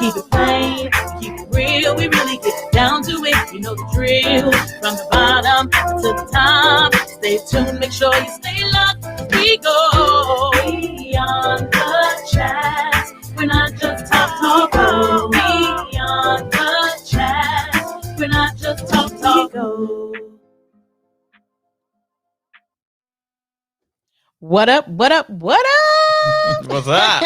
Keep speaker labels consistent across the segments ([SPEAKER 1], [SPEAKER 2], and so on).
[SPEAKER 1] keep it plain, keep it real. We really get down to it. You know the drill. From the bottom to the top. Stay tuned. Make sure you stay locked. We go beyond the chat. We're not just talk. Beyond the chat. We're not just talk.
[SPEAKER 2] What up?
[SPEAKER 3] What's up?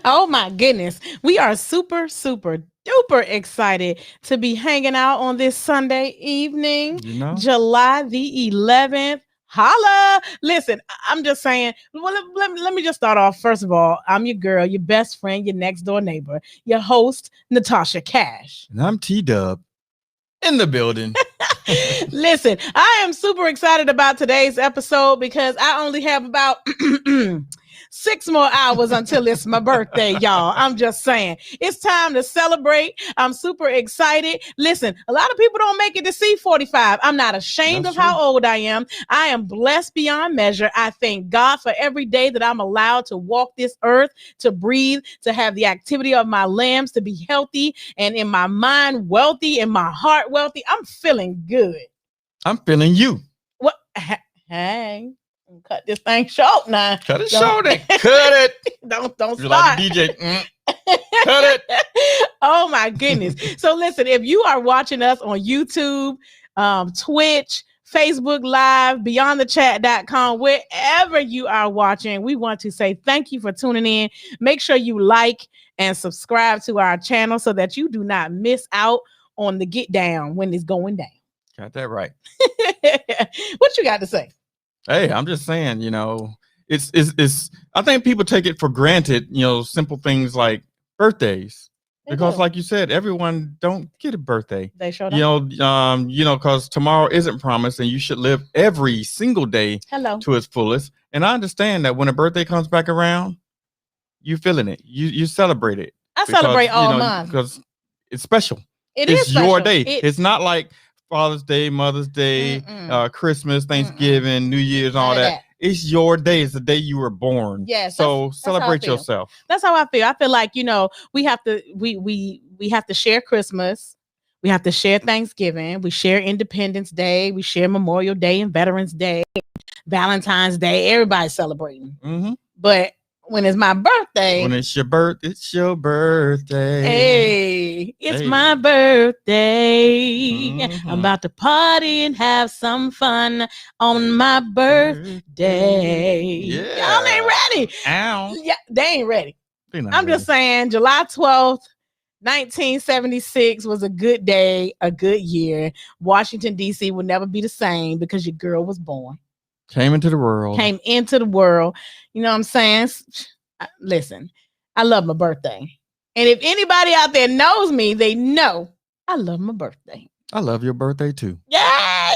[SPEAKER 2] Oh my goodness. We are super duper excited to be hanging out on this Sunday evening, July the 11th. Holla. Listen, I'm just saying, well, let me just start off. First of all, I'm your girl, your best friend, your next door neighbor, your host, Natasha Cash.
[SPEAKER 3] And I'm T-Dub in the building.
[SPEAKER 2] Listen, I am super excited about today's episode because I only have about 6 more hours until it's my birthday, y'all. I'm just saying. It's time to celebrate. I'm super excited. Listen, a lot of people don't make it to see 45. I'm not ashamed of how old I am. I am blessed beyond measure. I thank God for every day that I'm allowed to walk this earth, to breathe, to have the activity of my limbs, to be healthy, and in my mind wealthy, in my heart wealthy. I'm feeling good.
[SPEAKER 3] I'm feeling you.
[SPEAKER 2] What? Hey. Cut this thing short now.
[SPEAKER 3] Cut it short. Cut it.
[SPEAKER 2] Don't
[SPEAKER 3] You're
[SPEAKER 2] start.
[SPEAKER 3] like the DJ. Cut it.
[SPEAKER 2] Oh my goodness. So listen, if you are watching us on YouTube, Twitch, Facebook Live, beyondthechat.com, wherever you are watching, we want to say thank you for tuning in. Make sure you like and subscribe to our channel so that you do not miss out on the get down when it's going down.
[SPEAKER 3] Got that right.
[SPEAKER 2] What you got to say?
[SPEAKER 3] Hey, I'm just saying, it's I think people take it for granted, simple things like birthdays. Because like you said, everyone don't get a birthday.
[SPEAKER 2] They sure don't.
[SPEAKER 3] Because tomorrow isn't promised and you should live every single day to its fullest. And I understand that when a birthday comes back around, you feeling it. You celebrate it.
[SPEAKER 2] I celebrate all month.
[SPEAKER 3] Because it's special.
[SPEAKER 2] It's
[SPEAKER 3] your
[SPEAKER 2] special.
[SPEAKER 3] day. It's not like Father's Day, Mother's Day, Christmas, Thanksgiving, New Year's, all that. It's your day. It's the day you were born.
[SPEAKER 2] Yes.
[SPEAKER 3] So celebrate yourself.
[SPEAKER 2] That's how I feel. I feel like, we have to we have to share Christmas. We have to share Thanksgiving. We share Independence Day. We share Memorial Day and Veterans Day, Valentine's Day. Everybody's celebrating.
[SPEAKER 3] Mm-hmm.
[SPEAKER 2] But when it's my birthday.
[SPEAKER 3] When it's your birthday.
[SPEAKER 2] Hey, it's my birthday. Mm-hmm. I'm about to party and have some fun on my birthday.
[SPEAKER 3] Yeah.
[SPEAKER 2] Y'all ain't ready.
[SPEAKER 3] Ow.
[SPEAKER 2] Yeah, they ain't ready. I'm
[SPEAKER 3] ready.
[SPEAKER 2] Just saying, July 12th, 1976 was a good day, a good year. Washington, D.C. will never be the same because your girl was born.
[SPEAKER 3] Came into the world.
[SPEAKER 2] You know what I'm saying? Listen, I love my birthday. And if anybody out there knows me, they know I love my birthday.
[SPEAKER 3] I love your birthday too.
[SPEAKER 2] Yeah.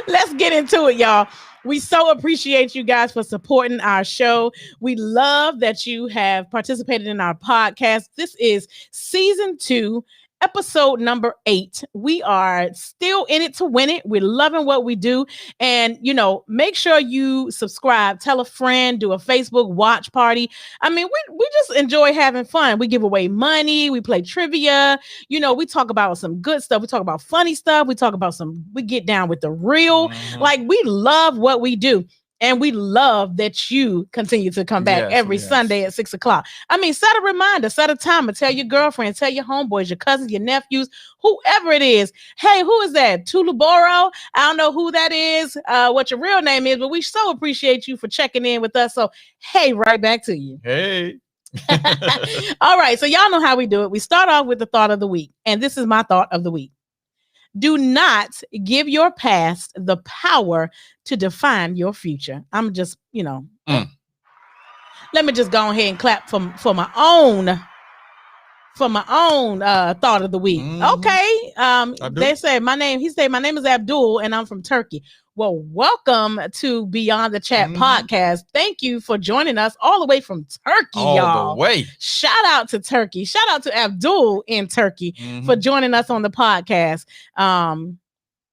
[SPEAKER 2] Let's get into it, y'all. We so appreciate you guys for supporting our show. We love that you have participated in our podcast. This is season 2. Episode number 8. We are still in it to win it. We're loving what we do. And, make sure you subscribe, tell a friend, do a Facebook watch party. I mean, we just enjoy having fun. We give away money. We play trivia. We talk about some good stuff. We talk about funny stuff. We get down with the real.
[SPEAKER 3] Mm-hmm.
[SPEAKER 2] Like, we love what we do. And we love that you continue to come back every Sunday at 6:00. I mean, set a reminder, set a timer, tell your girlfriend, tell your homeboys, your cousins, your nephews, whoever it is. Hey, who is that? Tuluboro? I don't know who that is, what your real name is, but we so appreciate you for checking in with us. So, hey, right back to you.
[SPEAKER 3] Hey.
[SPEAKER 2] All right. So y'all know how we do it. We start off with the thought of the week. And this is my thought of the week. Do not give your past the power to define your future. I'm just, let me just go ahead and clap for my own thought of the week.
[SPEAKER 3] Mm-hmm.
[SPEAKER 2] Okay. They say my name is Abdul and I'm from Turkey. Well, welcome to Beyond the Chat podcast. Thank you for joining us all the way from Turkey, y'all.
[SPEAKER 3] All the way.
[SPEAKER 2] Shout out to Turkey. Shout out to Abdul in Turkey for joining us on the podcast.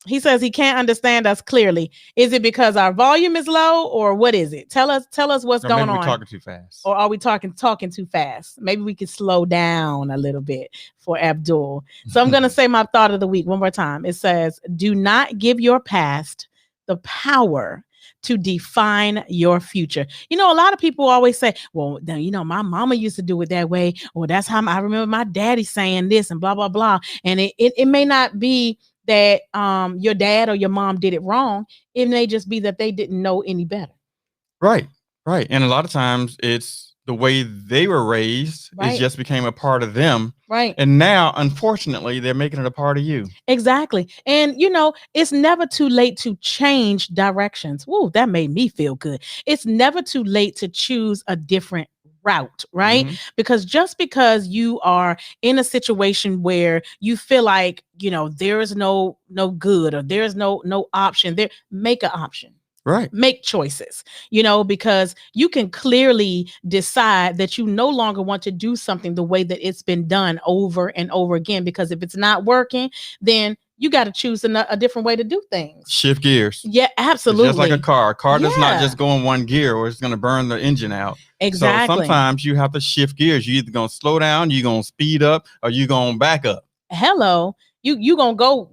[SPEAKER 2] He says he can't understand us clearly. Is it because our volume is low, or what is it? Tell us what's going on.
[SPEAKER 3] We're talking too fast,
[SPEAKER 2] or are we talking too fast? Maybe we could slow down a little bit for Abdul. So I'm going to say my thought of the week one more time. It says, "Do not give your past the power to define your future." You know, a lot of people always say, well, you know, my mama used to do it that way, or that's how I remember my daddy saying this and blah, blah, blah. And it may not be that your dad or your mom did it wrong. It may just be that they didn't know any better.
[SPEAKER 3] Right. And a lot of times it's the way they were raised. It just became a part of them.
[SPEAKER 2] Right.
[SPEAKER 3] And now, unfortunately, they're making it a part of you.
[SPEAKER 2] Exactly. And, you know, it's never too late to change directions. Whoa, that made me feel good. It's never too late to choose a different route, right? Because just because you are in a situation where you feel like, you know, there is no good, or there's no option there, make an option.
[SPEAKER 3] Right.
[SPEAKER 2] Make choices, you know, because you can clearly decide that you no longer want to do something the way that it's been done over and over again. Because if it's not working, then you got to choose a different way to do things.
[SPEAKER 3] Shift gears.
[SPEAKER 2] Yeah, absolutely.
[SPEAKER 3] It's just like a car. A car does not just go in one gear, or it's going to burn the engine out.
[SPEAKER 2] Exactly.
[SPEAKER 3] So sometimes you have to shift gears. You're either going to slow down, you're going to speed up, or you're going to back up.
[SPEAKER 2] Hello. You going to go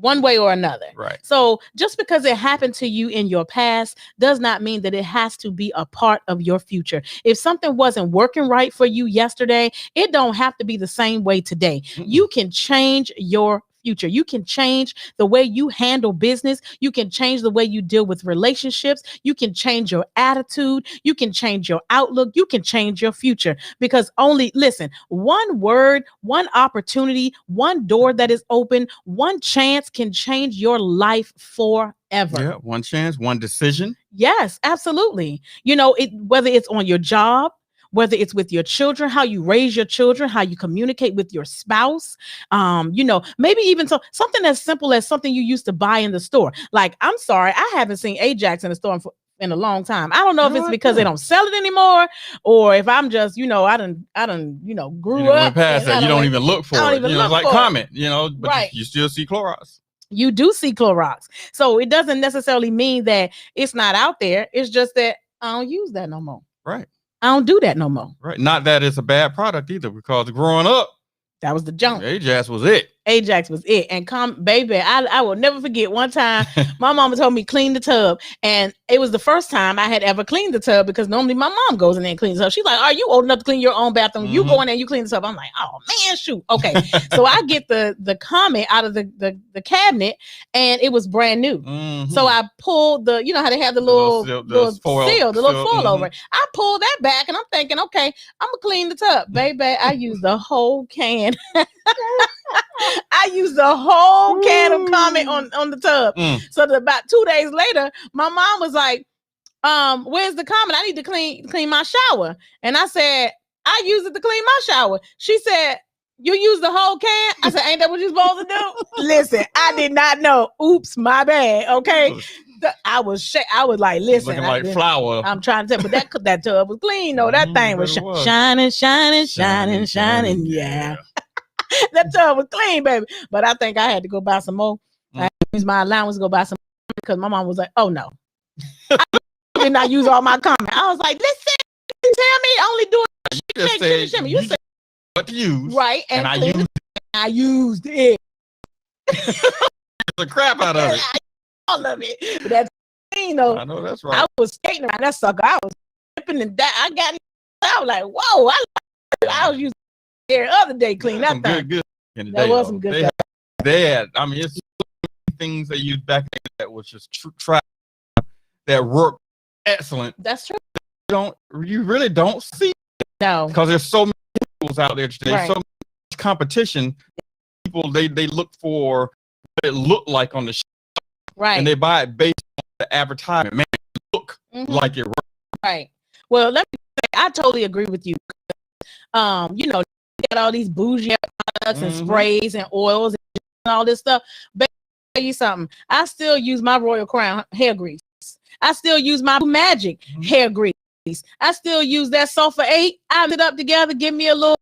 [SPEAKER 2] one way or another.
[SPEAKER 3] Right.
[SPEAKER 2] So just because it happened to you in your past does not mean that it has to be a part of your future. If something wasn't working right for you yesterday, it don't have to be the same way today. You can change your future. You can change the way you handle business. You can change the way you deal with relationships. You can change your attitude. You can change your outlook. You can change your future, because listen, one word, one opportunity, one door that is open, one chance can change your life forever.
[SPEAKER 3] Yeah, one chance, one decision.
[SPEAKER 2] Yes, absolutely. You know, whether it's on your job, whether it's with your children, how you raise your children, how you communicate with your spouse, you know, maybe even something as simple as something you used to buy in the store. Like, I'm sorry, I haven't seen Ajax in the store in a long time. I don't know if it's because they don't sell it anymore, or if I'm just, you know, I done, you know, grew up.
[SPEAKER 3] Past that, you don't even look for it. You know, like Comet, you know, but you still see Clorox.
[SPEAKER 2] You do see Clorox. So it doesn't necessarily mean that it's not out there. It's just that I don't use that no more.
[SPEAKER 3] Right.
[SPEAKER 2] I don't do that no more.
[SPEAKER 3] Right. Not that it's a bad product either, because growing up,
[SPEAKER 2] that was the junk.
[SPEAKER 3] Ajax was it.
[SPEAKER 2] Ajax was it. And baby, I will never forget one time my mama told me clean the tub. And it was the first time I had ever cleaned the tub, because normally my mom goes in there and cleans the tub. She's like, are you old enough to clean your own bathroom? You go in there and you clean the tub. I'm like, oh man, shoot. Okay. So I get the Comet out of the cabinet, and it was brand new. So I pulled you know how they have the little foil over it. I pulled that back, and I'm thinking, okay, I'm gonna clean the tub. Baby, I used the whole can. I used the whole can of Comet on the tub. So about 2 days later, my mom was like, where's the Comet? I need to clean my shower. And I said, I use it to clean my shower. She said, you use the whole can? I said, ain't that what you're supposed to do? Listen, I did not know. Oops, my bad. Okay. I was like, listen,
[SPEAKER 3] looking like flour.
[SPEAKER 2] I'm trying to tell, but that tub was clean. No, that thing was shining. Yeah. That tub was clean, baby. But I think I had to go buy some more. I used my allowance to go buy some more, because my mom was like, oh no. I did not use all my comment. I was like, listen, you tell me only do it. You said
[SPEAKER 3] what to use.
[SPEAKER 2] Right. And I used it.
[SPEAKER 3] The crap out of it.
[SPEAKER 2] All of it. But that's clean though.
[SPEAKER 3] I know that's right.
[SPEAKER 2] I was skating around that sucker. I was flipping and that. I was like, whoa, I was using the other day clean that thing.
[SPEAKER 3] Good
[SPEAKER 2] that was some good stuff.
[SPEAKER 3] I mean, it's things that you back that was just try that work excellent.
[SPEAKER 2] That's true.
[SPEAKER 3] You really don't see it.
[SPEAKER 2] No,
[SPEAKER 3] because there's so many tools out there today,
[SPEAKER 2] right.
[SPEAKER 3] So much competition. People they look for what it looked like on the show,
[SPEAKER 2] right? And
[SPEAKER 3] they buy it based on the advertisement. Man, it look like it works.
[SPEAKER 2] Right. Well, let me say, I totally agree with you. You know, got all these bougie products and sprays and oils and all this stuff. But I'll tell you something, I still use my Royal Crown hair grease. I still use my Magic hair grease. I still use that Sulfur 8. I put it up together, give me a little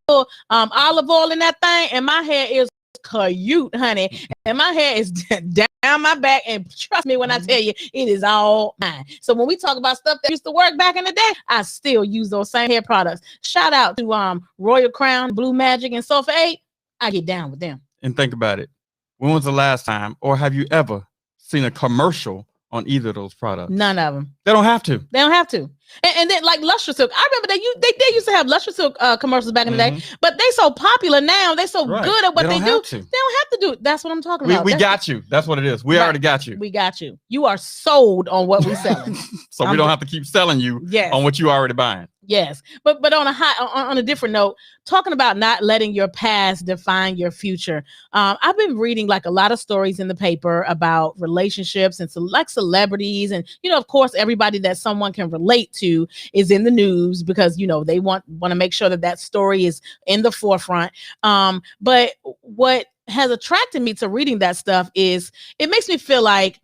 [SPEAKER 2] olive oil in that thing, and my hair is cute, honey. And my hair is down my back. And trust me when I tell you, it is all mine. So when we talk about stuff that used to work back in the day, I still use those same hair products. Shout out to Royal Crown, Blue Magic, and Sulfate. I get down with them.
[SPEAKER 3] And think about it. When was the last time, or have you ever seen a commercial on either of those products?
[SPEAKER 2] None of them.
[SPEAKER 3] They don't have to.
[SPEAKER 2] They don't have to. And then like Lustre Silk, I remember they used to have Lustre Silk commercials back in the day, but they so popular now. They so good at what they do. They don't have to do it. That's what I'm talking about.
[SPEAKER 3] We got you. That's what it is. We already got you.
[SPEAKER 2] We got you. You are sold on what we're selling.
[SPEAKER 3] So we don't have to keep selling you on what you already buying.
[SPEAKER 2] Yes, but on a different note, talking about not letting your past define your future. I've been reading like a lot of stories in the paper about relationships and like celebrities, and of course, everybody that someone can relate to is in the news because they want to make sure that story is in the forefront. But what has attracted me to reading that stuff is it makes me feel like,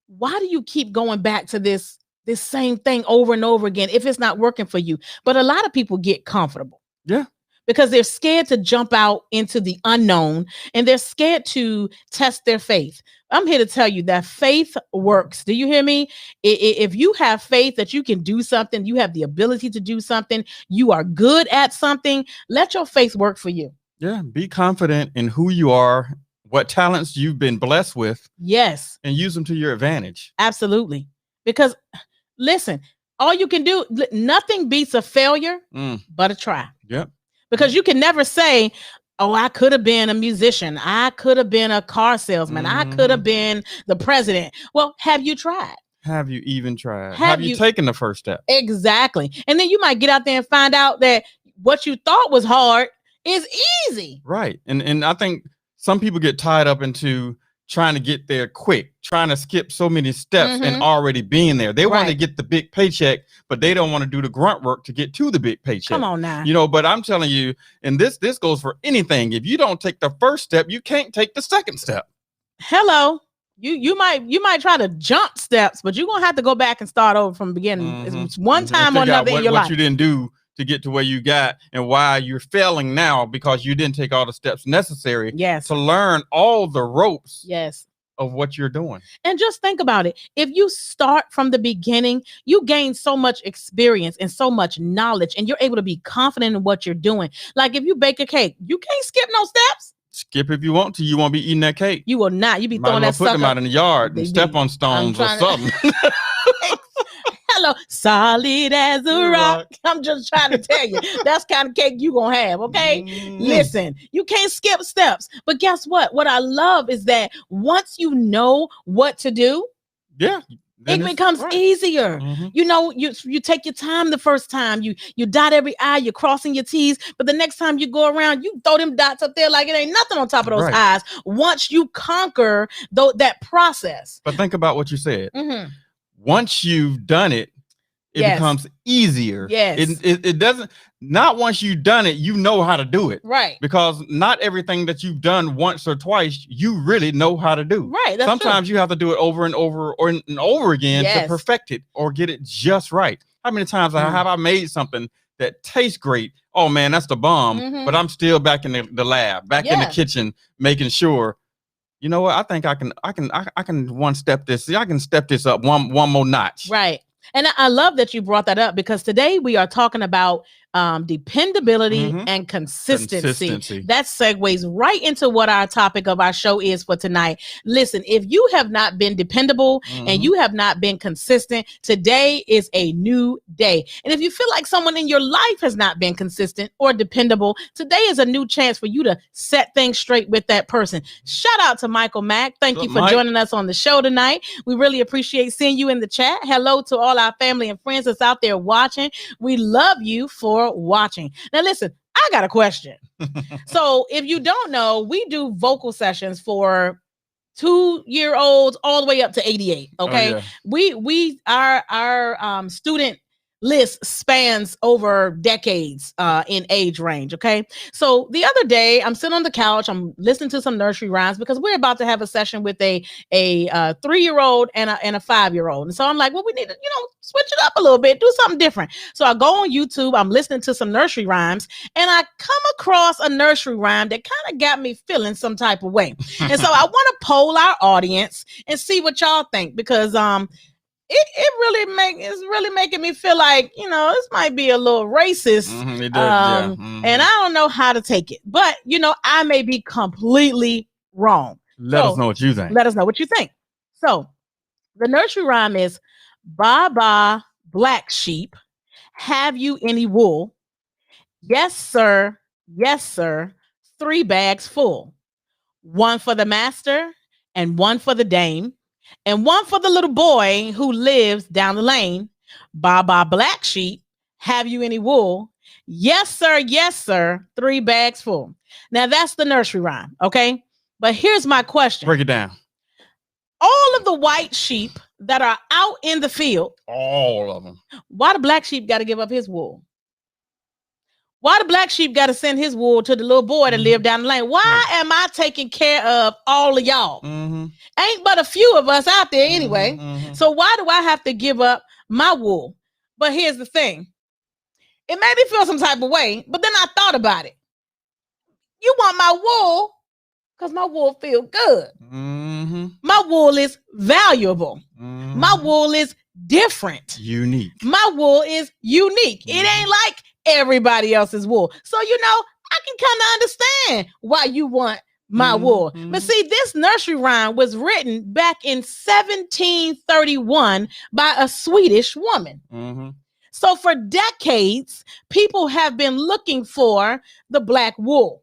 [SPEAKER 2] why do you keep going back to this same thing over and over again if it's not working for you? But a lot of people get comfortable.
[SPEAKER 3] Yeah.
[SPEAKER 2] Because they're scared to jump out into the unknown and they're scared to test their faith. I'm here to tell you that faith works. Do you hear me? If you have faith that you can do something, you have the ability to do something, you are good at something, let your faith work for you.
[SPEAKER 3] Yeah. Be confident in who you are, what talents you've been blessed with.
[SPEAKER 2] Yes.
[SPEAKER 3] And use them to your advantage.
[SPEAKER 2] Absolutely. Because listen, all you can do, nothing beats a failure but a try.
[SPEAKER 3] Yep.
[SPEAKER 2] Because you can never say, oh, I could have been a musician. I could have been a car salesman. I could have been the president. Well, have you tried?
[SPEAKER 3] Have you even tried? Have you taken the first step?
[SPEAKER 2] Exactly. And then you might get out there and find out that what you thought was hard is easy.
[SPEAKER 3] Right. And I think some people get tied up into trying to get there quick, trying to skip so many steps and already being there. They want to get the big paycheck, but they don't want to do the grunt work to get to the big paycheck.
[SPEAKER 2] Come on now.
[SPEAKER 3] But I'm telling you, and this goes for anything. If you don't take the first step, you can't take the second step.
[SPEAKER 2] Hello. You might try to jump steps, but you're going to have to go back and start over from the beginning. It's one time or another in your life.
[SPEAKER 3] What you didn't do to get to where you got and why you're failing now because you didn't take all the steps necessary to learn all the ropes of what you're doing.
[SPEAKER 2] And just think about it. If you start from the beginning, you gain so much experience and so much knowledge and you're able to be confident in what you're doing. Like if you bake a cake, you can't skip no steps.
[SPEAKER 3] Skip if you want to. You won't be eating that cake.
[SPEAKER 2] You will not. You be throwing that sucker.
[SPEAKER 3] Put them out in the yard and step on stones or something.
[SPEAKER 2] Hello, solid as a rock. I'm just trying to tell you, that's kind of cake you gonna have, okay? Listen, you can't skip steps. But guess what? What I love is that once you know what to do, it becomes easier. You take your time the first time. You dot every I, you're crossing your T's, but the next time you go around, you throw them dots up there like it ain't nothing on top of those I's. Once you conquer that process.
[SPEAKER 3] But think about what you said. Once you've done it, it becomes easier.
[SPEAKER 2] Yes.
[SPEAKER 3] It doesn't, not once you've done it, you know how to do it.
[SPEAKER 2] Right.
[SPEAKER 3] Because not everything that you've done once or twice, you really know how to do.
[SPEAKER 2] Right.
[SPEAKER 3] Sometimes you have to do it over and over and over again to perfect it or get it just right. How many times have I made something that tastes great? Oh man, that's the bomb. But I'm still back in the lab, back in the kitchen, making sure. You know what? I think I can one step this. I can step this up one more notch.
[SPEAKER 2] Right. And I love that you brought that up because today we are talking about dependability and consistency. That segues right into what our topic of our show is for tonight. Listen, if you have not been dependable and you have not been consistent, today is a new day. And if you feel like someone in your life has not been consistent or dependable, today is a new chance for you to set things straight with that person. Shout out to Michael Mack. Thank you for joining us on the show tonight. We really appreciate seeing you in the chat. Hello to all our family and friends that's out there watching. We love you for watching. Now listen, I got a question. So if you don't know, we do vocal sessions for 2-year-olds all the way up to 88. Okay. We our student list spans over decades in age range. Okay. So the other day I'm sitting on the couch, I'm listening to some nursery rhymes because we're about to have a session with a 3-year-old and a 5-year-old. And so I'm like, well, we need to, switch it up a little bit, do something different. So I go on YouTube, I'm listening to some nursery rhymes, and I come across a nursery rhyme that kind of got me feeling some type of way. And so I want to poll our audience and see what y'all think, because it's really making me feel like, this might be a little racist.
[SPEAKER 3] It does,
[SPEAKER 2] and I don't know how to take it, but I may be completely wrong.
[SPEAKER 3] Let us know what you think.
[SPEAKER 2] Let us know what you think. So the nursery rhyme is, "Baa baa, black sheep, have you any wool? Yes, sir. Yes, sir. 3 bags full. 1 for the master and 1 for the dame, and 1 for the little boy who lives down the lane. Baa baa, black sheep, have you any wool? Yes, sir. Yes, sir. 3 bags full." Now that's the nursery rhyme. Okay. But here's my question.
[SPEAKER 3] Break it down.
[SPEAKER 2] All of the white sheep that are out in the field,
[SPEAKER 3] all of them,
[SPEAKER 2] why the black sheep got to give up his wool? Why the black sheep got to send his wool to the little boy that live down the lane? Why am I taking care of all of y'all? Ain't but a few of us out there anyway. So why do I have to give up my wool? But here's the thing. It made me feel some type of way, but then I thought about it. You want my wool because my wool feel good. My wool is valuable. My wool is different.
[SPEAKER 3] Unique.
[SPEAKER 2] My wool is unique. It ain't like everybody else's wool. So, I can kind of understand why you want my wool. But see, this nursery rhyme was written back in 1731 by a Swedish woman. So for decades, people have been looking for the black wool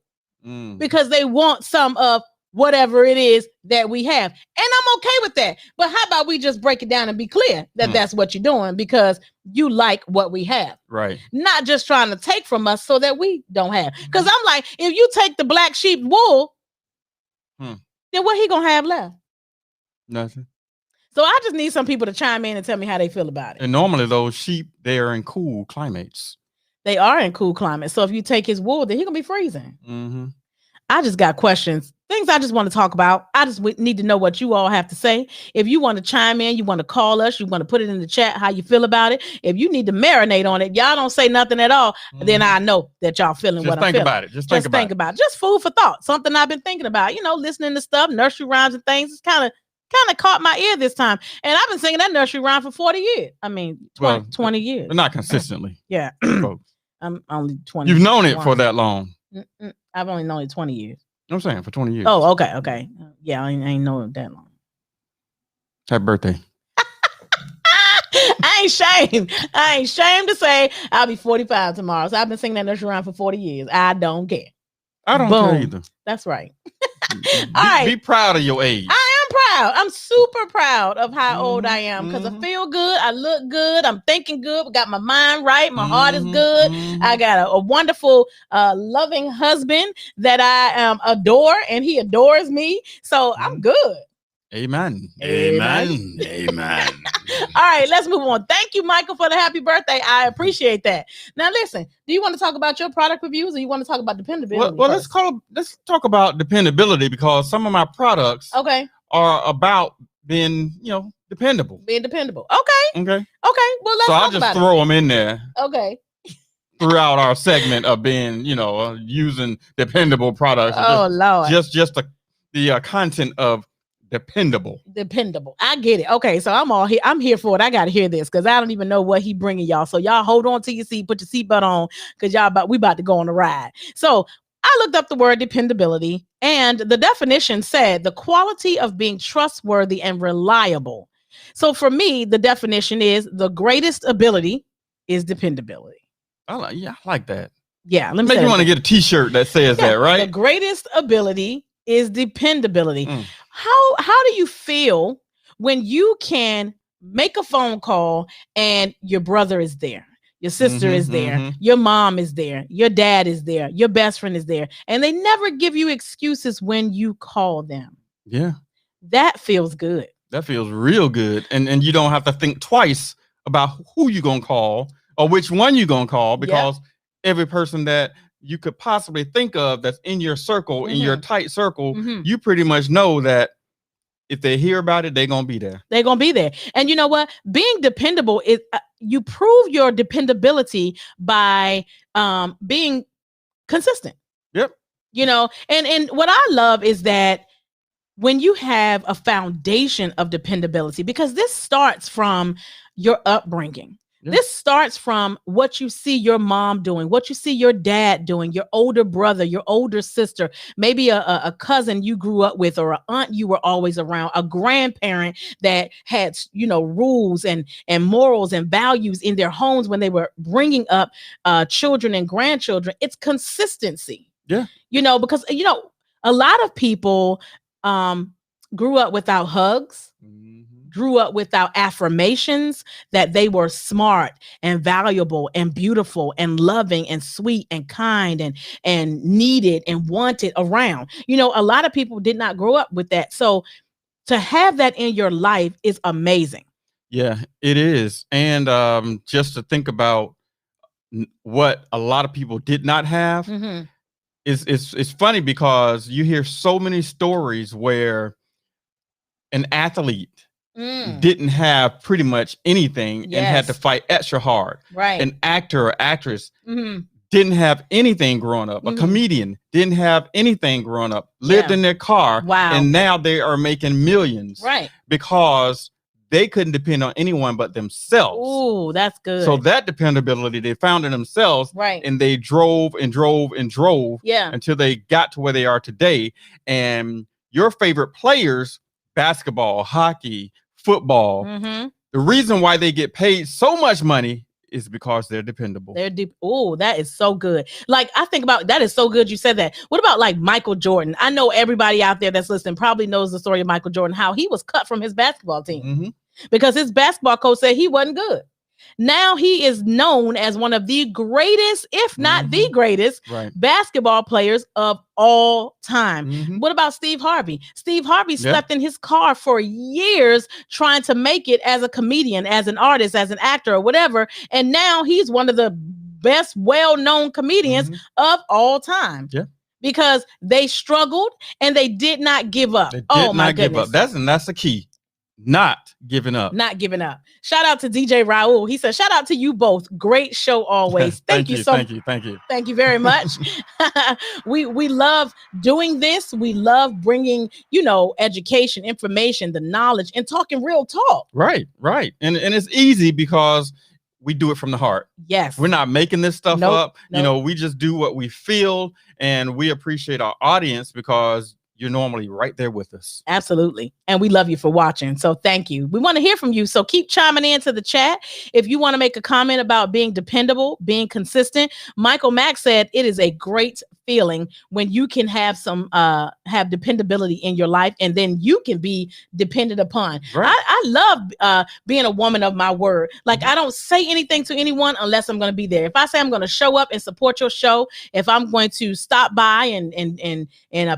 [SPEAKER 2] because they want some of whatever it is that we have. And I'm okay with that. But how about we just break it down and be clear that that's what you're doing because you like what we have.
[SPEAKER 3] Right. Not
[SPEAKER 2] just trying to take from us so that we don't have. Because I'm like, if you take the black sheep wool, then what he gonna have left?
[SPEAKER 3] Nothing.
[SPEAKER 2] So I just need some people to chime in and tell me how they feel about it.
[SPEAKER 3] And normally those sheep, they are in cool climates.
[SPEAKER 2] They are in cool climates. So if you take his wool, then he gonna be freezing. I just got questions, things I just want to talk about. I just need to know what you all have to say. If you want to chime in, you want to call us, you want to put it in the chat, how you feel about it. If you need to marinate on it, y'all don't say nothing at all, then I know that y'all feeling what I'm feeling.
[SPEAKER 3] Just think about it.
[SPEAKER 2] Just food for thought. Something I've been thinking about, listening to stuff, nursery rhymes and things. It's kind of caught my ear this time. And I've been singing that nursery rhyme for 40 years. I mean, 20 years.
[SPEAKER 3] But not consistently.
[SPEAKER 2] Yeah. I'm only 20.
[SPEAKER 3] You've known it for that long.
[SPEAKER 2] I've only known it 20 years.
[SPEAKER 3] I'm saying for 20 years.
[SPEAKER 2] Oh, okay. Yeah, I ain't known it that long.
[SPEAKER 3] Happy birthday.
[SPEAKER 2] I ain't ashamed to say I'll be 45 tomorrow. So I've been singing that nursery rhyme for 40 years. I don't care.
[SPEAKER 3] I don't care either.
[SPEAKER 2] That's right.
[SPEAKER 3] Be proud of your age.
[SPEAKER 2] I am proud. I'm super proud of how old I am because I feel good. I look good. I'm thinking good. I got my mind right. My heart is good. I got a wonderful, loving husband that I adore, and he adores me. So I'm good.
[SPEAKER 3] Amen.
[SPEAKER 2] All right, let's move on. Thank you, Michael, for the happy birthday. I appreciate that. Now, listen, do you want to talk about your product reviews or you want to talk about dependability?
[SPEAKER 3] Well, let's talk about dependability because some of my products are about being, dependable.
[SPEAKER 2] Being dependable. Okay.
[SPEAKER 3] Well,
[SPEAKER 2] let's
[SPEAKER 3] I'll just throw them in there.
[SPEAKER 2] Okay.
[SPEAKER 3] Throughout our segment of being, using dependable products.
[SPEAKER 2] Oh, Lord.
[SPEAKER 3] Just the content of dependable.
[SPEAKER 2] I get it. Okay, so I'm here for it. I gotta hear this because I don't even know what he bringing y'all. So y'all hold on to your seat, put your seatbelt on, because we about to go on a ride. So I looked up the word dependability, and the definition said the quality of being trustworthy and reliable. So for me, the definition is the greatest ability is dependability.
[SPEAKER 3] I like that.
[SPEAKER 2] Yeah, let me
[SPEAKER 3] make you want to get a T-shirt that says that, right?
[SPEAKER 2] The greatest ability is dependability. How do you feel when you can make a phone call and your brother is there, your sister is there, your mom is there, your dad is there, your best friend is there, and they never give you excuses when you call them?
[SPEAKER 3] Yeah.
[SPEAKER 2] That feels good.
[SPEAKER 3] That feels real good. And you don't have to think twice about who you're going to call or which one you gonna call, because every person that you could possibly think of that's in your circle, in your tight circle, you pretty much know that if they hear about it, they're gonna be there.
[SPEAKER 2] They're gonna be there. And you know what? Being dependable is you prove your dependability by being consistent.
[SPEAKER 3] Yep.
[SPEAKER 2] You know, and what I love is that when you have a foundation of dependability, because this starts from your upbringing. This starts from what you see your mom doing, what you see your dad doing, your older brother, your older sister, maybe a cousin you grew up with, or an aunt you were always around, a grandparent that had, you know, rules and morals and values in their homes when they were bringing up children and grandchildren. It's consistency.
[SPEAKER 3] Yeah.
[SPEAKER 2] You know, because, you know, a lot of people grew up without hugs. Grew up without affirmations that they were smart and valuable and beautiful and loving and sweet and kind and needed and wanted around. You know, a lot of people did not grow up with that. So to have that in your life is amazing.
[SPEAKER 3] Yeah, it is. And just to think about what a lot of people did not have, it's funny because you hear so many stories where an athlete didn't have pretty much anything and had to fight extra hard.
[SPEAKER 2] Right.
[SPEAKER 3] An actor or actress didn't have anything growing up. A comedian didn't have anything growing up. Lived in their car.
[SPEAKER 2] Wow.
[SPEAKER 3] And now they are making millions.
[SPEAKER 2] Right.
[SPEAKER 3] Because they couldn't depend on anyone but themselves.
[SPEAKER 2] Ooh, that's good.
[SPEAKER 3] So that dependability they found in themselves.
[SPEAKER 2] Right.
[SPEAKER 3] And they drove and drove and drove until they got to where they are today. And your favorite players, basketball, hockey, football, the reason why they get paid so much money is because they're dependable.
[SPEAKER 2] They're deep. Oh, that is so good. Like, I think about that is so good you said that. What about like Michael Jordan? I know everybody out there that's listening probably knows the story of Michael Jordan, how he was cut from his basketball team because his basketball coach said he wasn't good. Now he is known as one of the greatest, if not the greatest, basketball players of all time. What about Steve Harvey? Steve Harvey slept in his car for years trying to make it as a comedian, as an artist, as an actor, or whatever. And now he's one of the best, well-known comedians of all time. Yeah. Because they struggled and they did not give up. My goodness.
[SPEAKER 3] That's the key. Not giving up.
[SPEAKER 2] Not giving up. Shout out to DJ Raul. He said, shout out to you both. Great show always. Thank you so much.
[SPEAKER 3] Thank you.
[SPEAKER 2] Thank you very much. We love doing this. We love bringing, you know, education, information, the knowledge, and talking real talk.
[SPEAKER 3] Right. And it's easy because we do it from the heart.
[SPEAKER 2] Yes.
[SPEAKER 3] We're not making this stuff up. Nope. You know, we just do what we feel, and we appreciate our audience because you're normally right there with us.
[SPEAKER 2] Absolutely. And we love you for watching. So thank you. We want to hear from you. So keep chiming into the chat. If you want to make a comment about being dependable, being consistent, Michael Mack said it is a great feeling when you can have some have dependability in your life, and then you can be dependent upon. Right. I love being a woman of my word. Like, I don't say anything to anyone unless I'm going to be there. If I say I'm going to show up and support your show, if I'm going to stop by and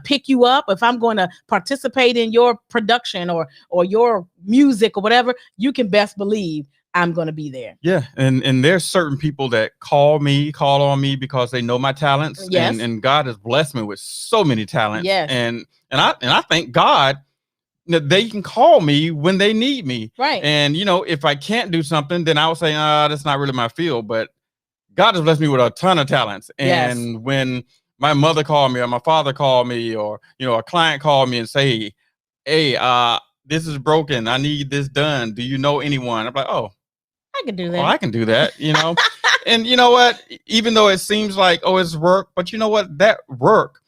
[SPEAKER 2] pick you up, if I'm going to participate in your production or your music or whatever, you can best believe I'm going to be there.
[SPEAKER 3] Yeah. And there's certain people that call on me because they know my talents.
[SPEAKER 2] Yes.
[SPEAKER 3] And God has blessed me with so many talents.
[SPEAKER 2] Yes.
[SPEAKER 3] And I thank God that they can call me when they need me.
[SPEAKER 2] Right.
[SPEAKER 3] And, you know, if I can't do something, then I will say, that's not really my field. But God has blessed me with a ton of talents. And when my mother called me or my father called me, or, you know, a client called me and say, hey, this is broken. I need this done. Do you know anyone? I'm like, oh,
[SPEAKER 2] I can do that.
[SPEAKER 3] Oh, I can do that, you know. And you know what? Even though it seems like, it's work, but you know what? That work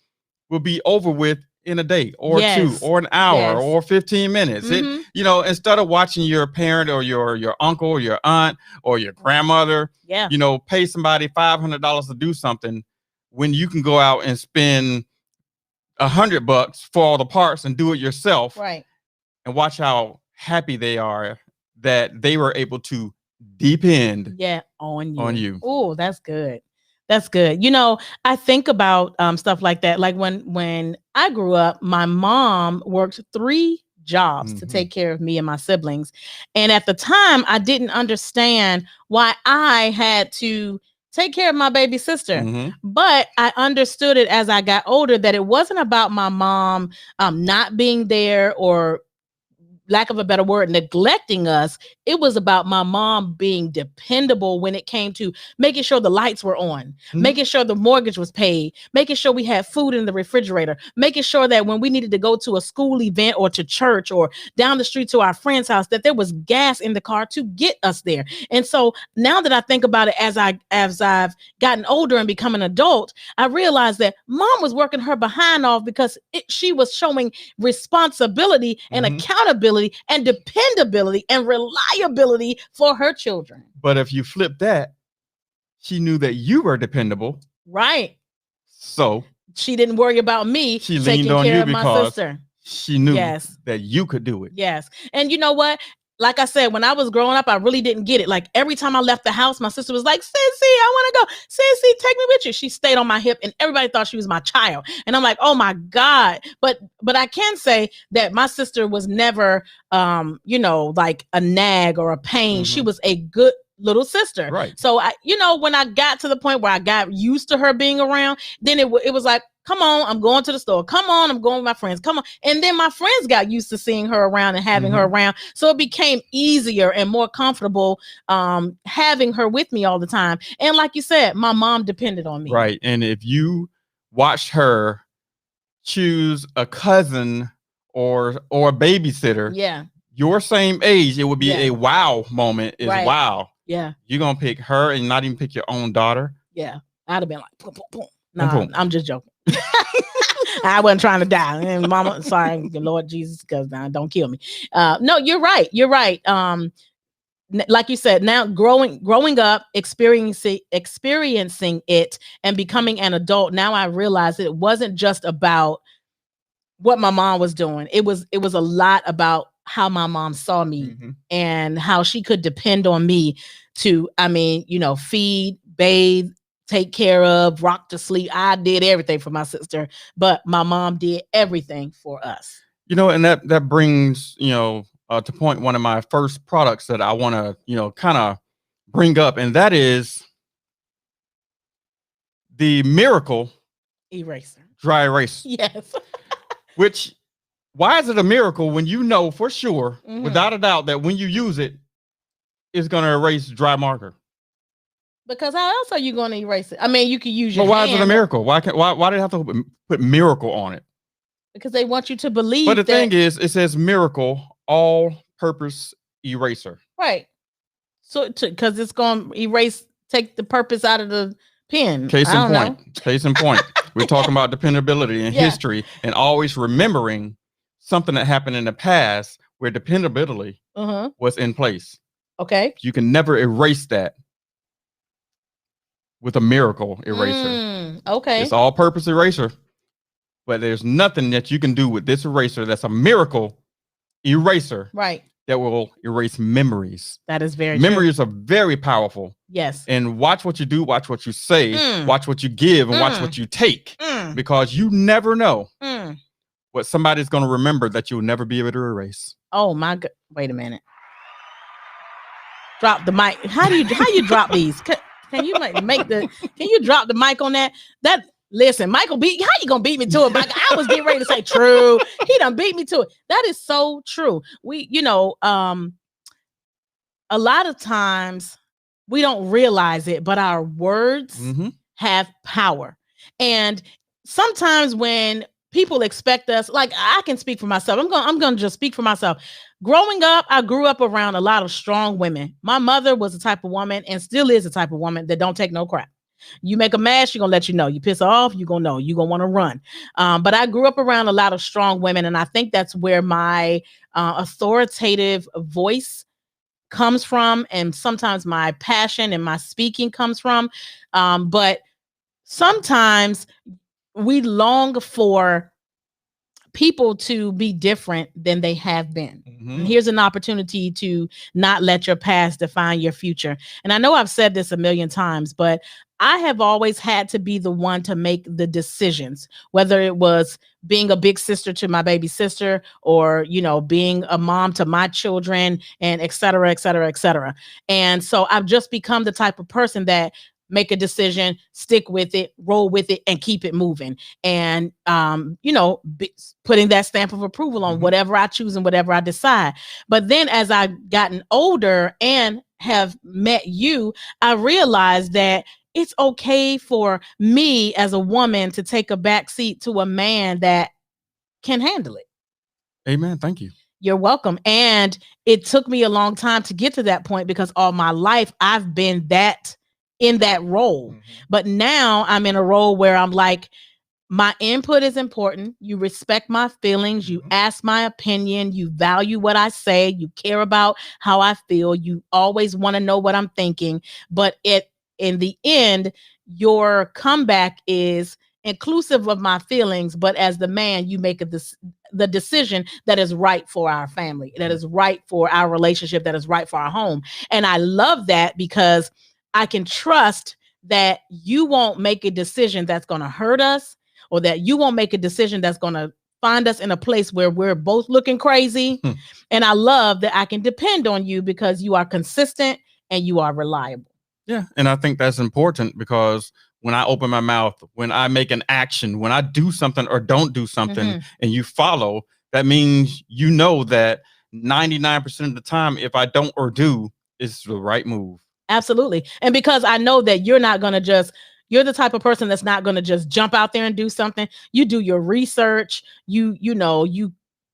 [SPEAKER 3] will be over with in a day or two or an hour or 15 minutes. It, you know, instead of watching your parent or your uncle or your aunt or your grandmother, you know, pay somebody $500 to do something when you can go out and spend $100 for all the parts and do it yourself.
[SPEAKER 2] Right.
[SPEAKER 3] And watch how happy they are that they were able to depend on you.
[SPEAKER 2] Oh, that's good. That's good. You know, I think about stuff like that. Like when I grew up, my mom worked 3 jobs to take care of me and my siblings. And at the time, I didn't understand why I had to take care of my baby sister. But I understood it as I got older that it wasn't about my mom not being there or, lack of a better word, neglecting us. It was about my mom being dependable when it came to making sure the lights were on, making sure the mortgage was paid, making sure we had food in the refrigerator, making sure that when we needed to go to a school event or to church or down the street to our friend's house, that there was gas in the car to get us there. And so now that I think about it, as I've gotten older and become an adult, I realized that mom was working her behind off because she was showing responsibility and accountability and dependability and reliability for her children.
[SPEAKER 3] But if you flip that, she knew that you were dependable.
[SPEAKER 2] Right.
[SPEAKER 3] So
[SPEAKER 2] she didn't worry about me taking care of my sister.
[SPEAKER 3] She knew that you could do it.
[SPEAKER 2] Yes. And you know what? Like I said, when I was growing up, I really didn't get it. Like every time I left the house, my sister was like, Sissy, I want to go. Sissy, take me with you. She stayed on my hip and everybody thought she was my child. And I'm like, oh my God. But I can say that my sister was never, like a nag or a pain. She was a good little sister.
[SPEAKER 3] Right.
[SPEAKER 2] So when I got to the point where I got used to her being around, then it was like, come on, I'm going to the store. Come on, I'm going with my friends. Come on. And then my friends got used to seeing her around and having her around. So it became easier and more comfortable having her with me all the time. And like you said, my mom depended on me.
[SPEAKER 3] Right. And if you watched her choose a cousin or a babysitter, your same age, it would be a wow moment. Wow.
[SPEAKER 2] Yeah.
[SPEAKER 3] You're going to pick her and not even pick your own daughter.
[SPEAKER 2] Yeah. I'd have been like, boom, boom, boom. Nah, I'm just joking. I wasn't trying to die. And mama, sorry, Lord Jesus, because don't kill me. No, you're right. You're right. Like you said, now growing up, experiencing it and becoming an adult, now I realize it wasn't just about what my mom was doing. It was a lot about how my mom saw me and how she could depend on me to, feed, bathe, take care of, rock to sleep. I did everything for my sister, but my mom did everything for us.
[SPEAKER 3] And that brings, to point one of my first products that I want to, kind of bring up. And that is the Miracle
[SPEAKER 2] Eraser.
[SPEAKER 3] Dry Erase.
[SPEAKER 2] Yes.
[SPEAKER 3] Which, why is it a miracle when you know for sure, without a doubt, that when you use it, it's going to erase dry marker?
[SPEAKER 2] Because how else are you going to erase it? I mean, you could use your
[SPEAKER 3] why
[SPEAKER 2] hand.
[SPEAKER 3] Is it a miracle? Why do they have to put miracle on it?
[SPEAKER 2] Because they want you to believe.
[SPEAKER 3] But the thing is, it says Miracle All-Purpose Eraser.
[SPEAKER 2] Right. So, because it's going to take the purpose out of the pen.
[SPEAKER 3] Case in point. We're talking about dependability and history and always remembering something that happened in the past where dependability was in place.
[SPEAKER 2] Okay.
[SPEAKER 3] You can never erase that with a Miracle Eraser.
[SPEAKER 2] Okay.
[SPEAKER 3] It's all-purpose eraser, but there's nothing that you can do with this eraser that's a Miracle Eraser.
[SPEAKER 2] Right.
[SPEAKER 3] That will erase memories.
[SPEAKER 2] That is very
[SPEAKER 3] Memories
[SPEAKER 2] true.
[SPEAKER 3] are very powerful.
[SPEAKER 2] Yes.
[SPEAKER 3] And watch what you do, watch what you say, watch what you give, and watch what you take. Because you never know what somebody's going to remember that you'll never be able to erase.
[SPEAKER 2] Oh my God. Wait a minute. Drop the mic. How you drop these? Can you can you drop the mic on that? Listen, Michael how you gonna beat me to it? I was getting ready to say true. He done beat me to it. That is so true. We, a lot of times we don't realize it, but our words have power. And sometimes when people expect us, like I can speak for myself. I'm gonna just speak for myself. Growing up, I grew up around a lot of strong women. My mother was the type of woman and still is the type of woman that don't take no crap. You make a mess, she's gonna let you know. You piss her off, you're gonna know. You're gonna want to run. But I grew up around a lot of strong women, and I think that's where my authoritative voice comes from, and sometimes my passion and my speaking comes from. But sometimes we long for people to be different than they have been. And here's an opportunity to not let your past define your future. And I know I've said this a million times, but I have always had to be the one to make the decisions, whether it was being a big sister to my baby sister or, being a mom to my children and et cetera, et cetera, et cetera. And so I've just become the type of person that make a decision, stick with it, roll with it, and keep it moving. And, putting that stamp of approval on whatever I choose and whatever I decide. But then as I've gotten older and have met you, I realized that it's okay for me as a woman to take a back seat to a man that can handle it.
[SPEAKER 3] Amen. Thank you.
[SPEAKER 2] You're welcome. And it took me a long time to get to that point because all my life I've been in that role. But now I'm in a role where I'm like, my input is important. You respect my feelings. You ask my opinion. You value what I say. You care about how I feel. You always want to know what I'm thinking. But in the end, your comeback is inclusive of my feelings, but as the man, you make the decision that is right for our family, that is right for our relationship, that is right for our home. And I love that because I can trust that you won't make a decision that's going to hurt us, or that you won't make a decision that's going to find us in a place where we're both looking crazy. And I love that I can depend on you because you are consistent and you are reliable.
[SPEAKER 3] Yeah. And I think that's important because when I open my mouth, when I make an action, when I do something or don't do something and you follow, that means you know that 99% of the time, if I don't or do, it's the right move.
[SPEAKER 2] Absolutely. And because I know that you're the type of person that's not going to just jump out there and do something. You do your research. You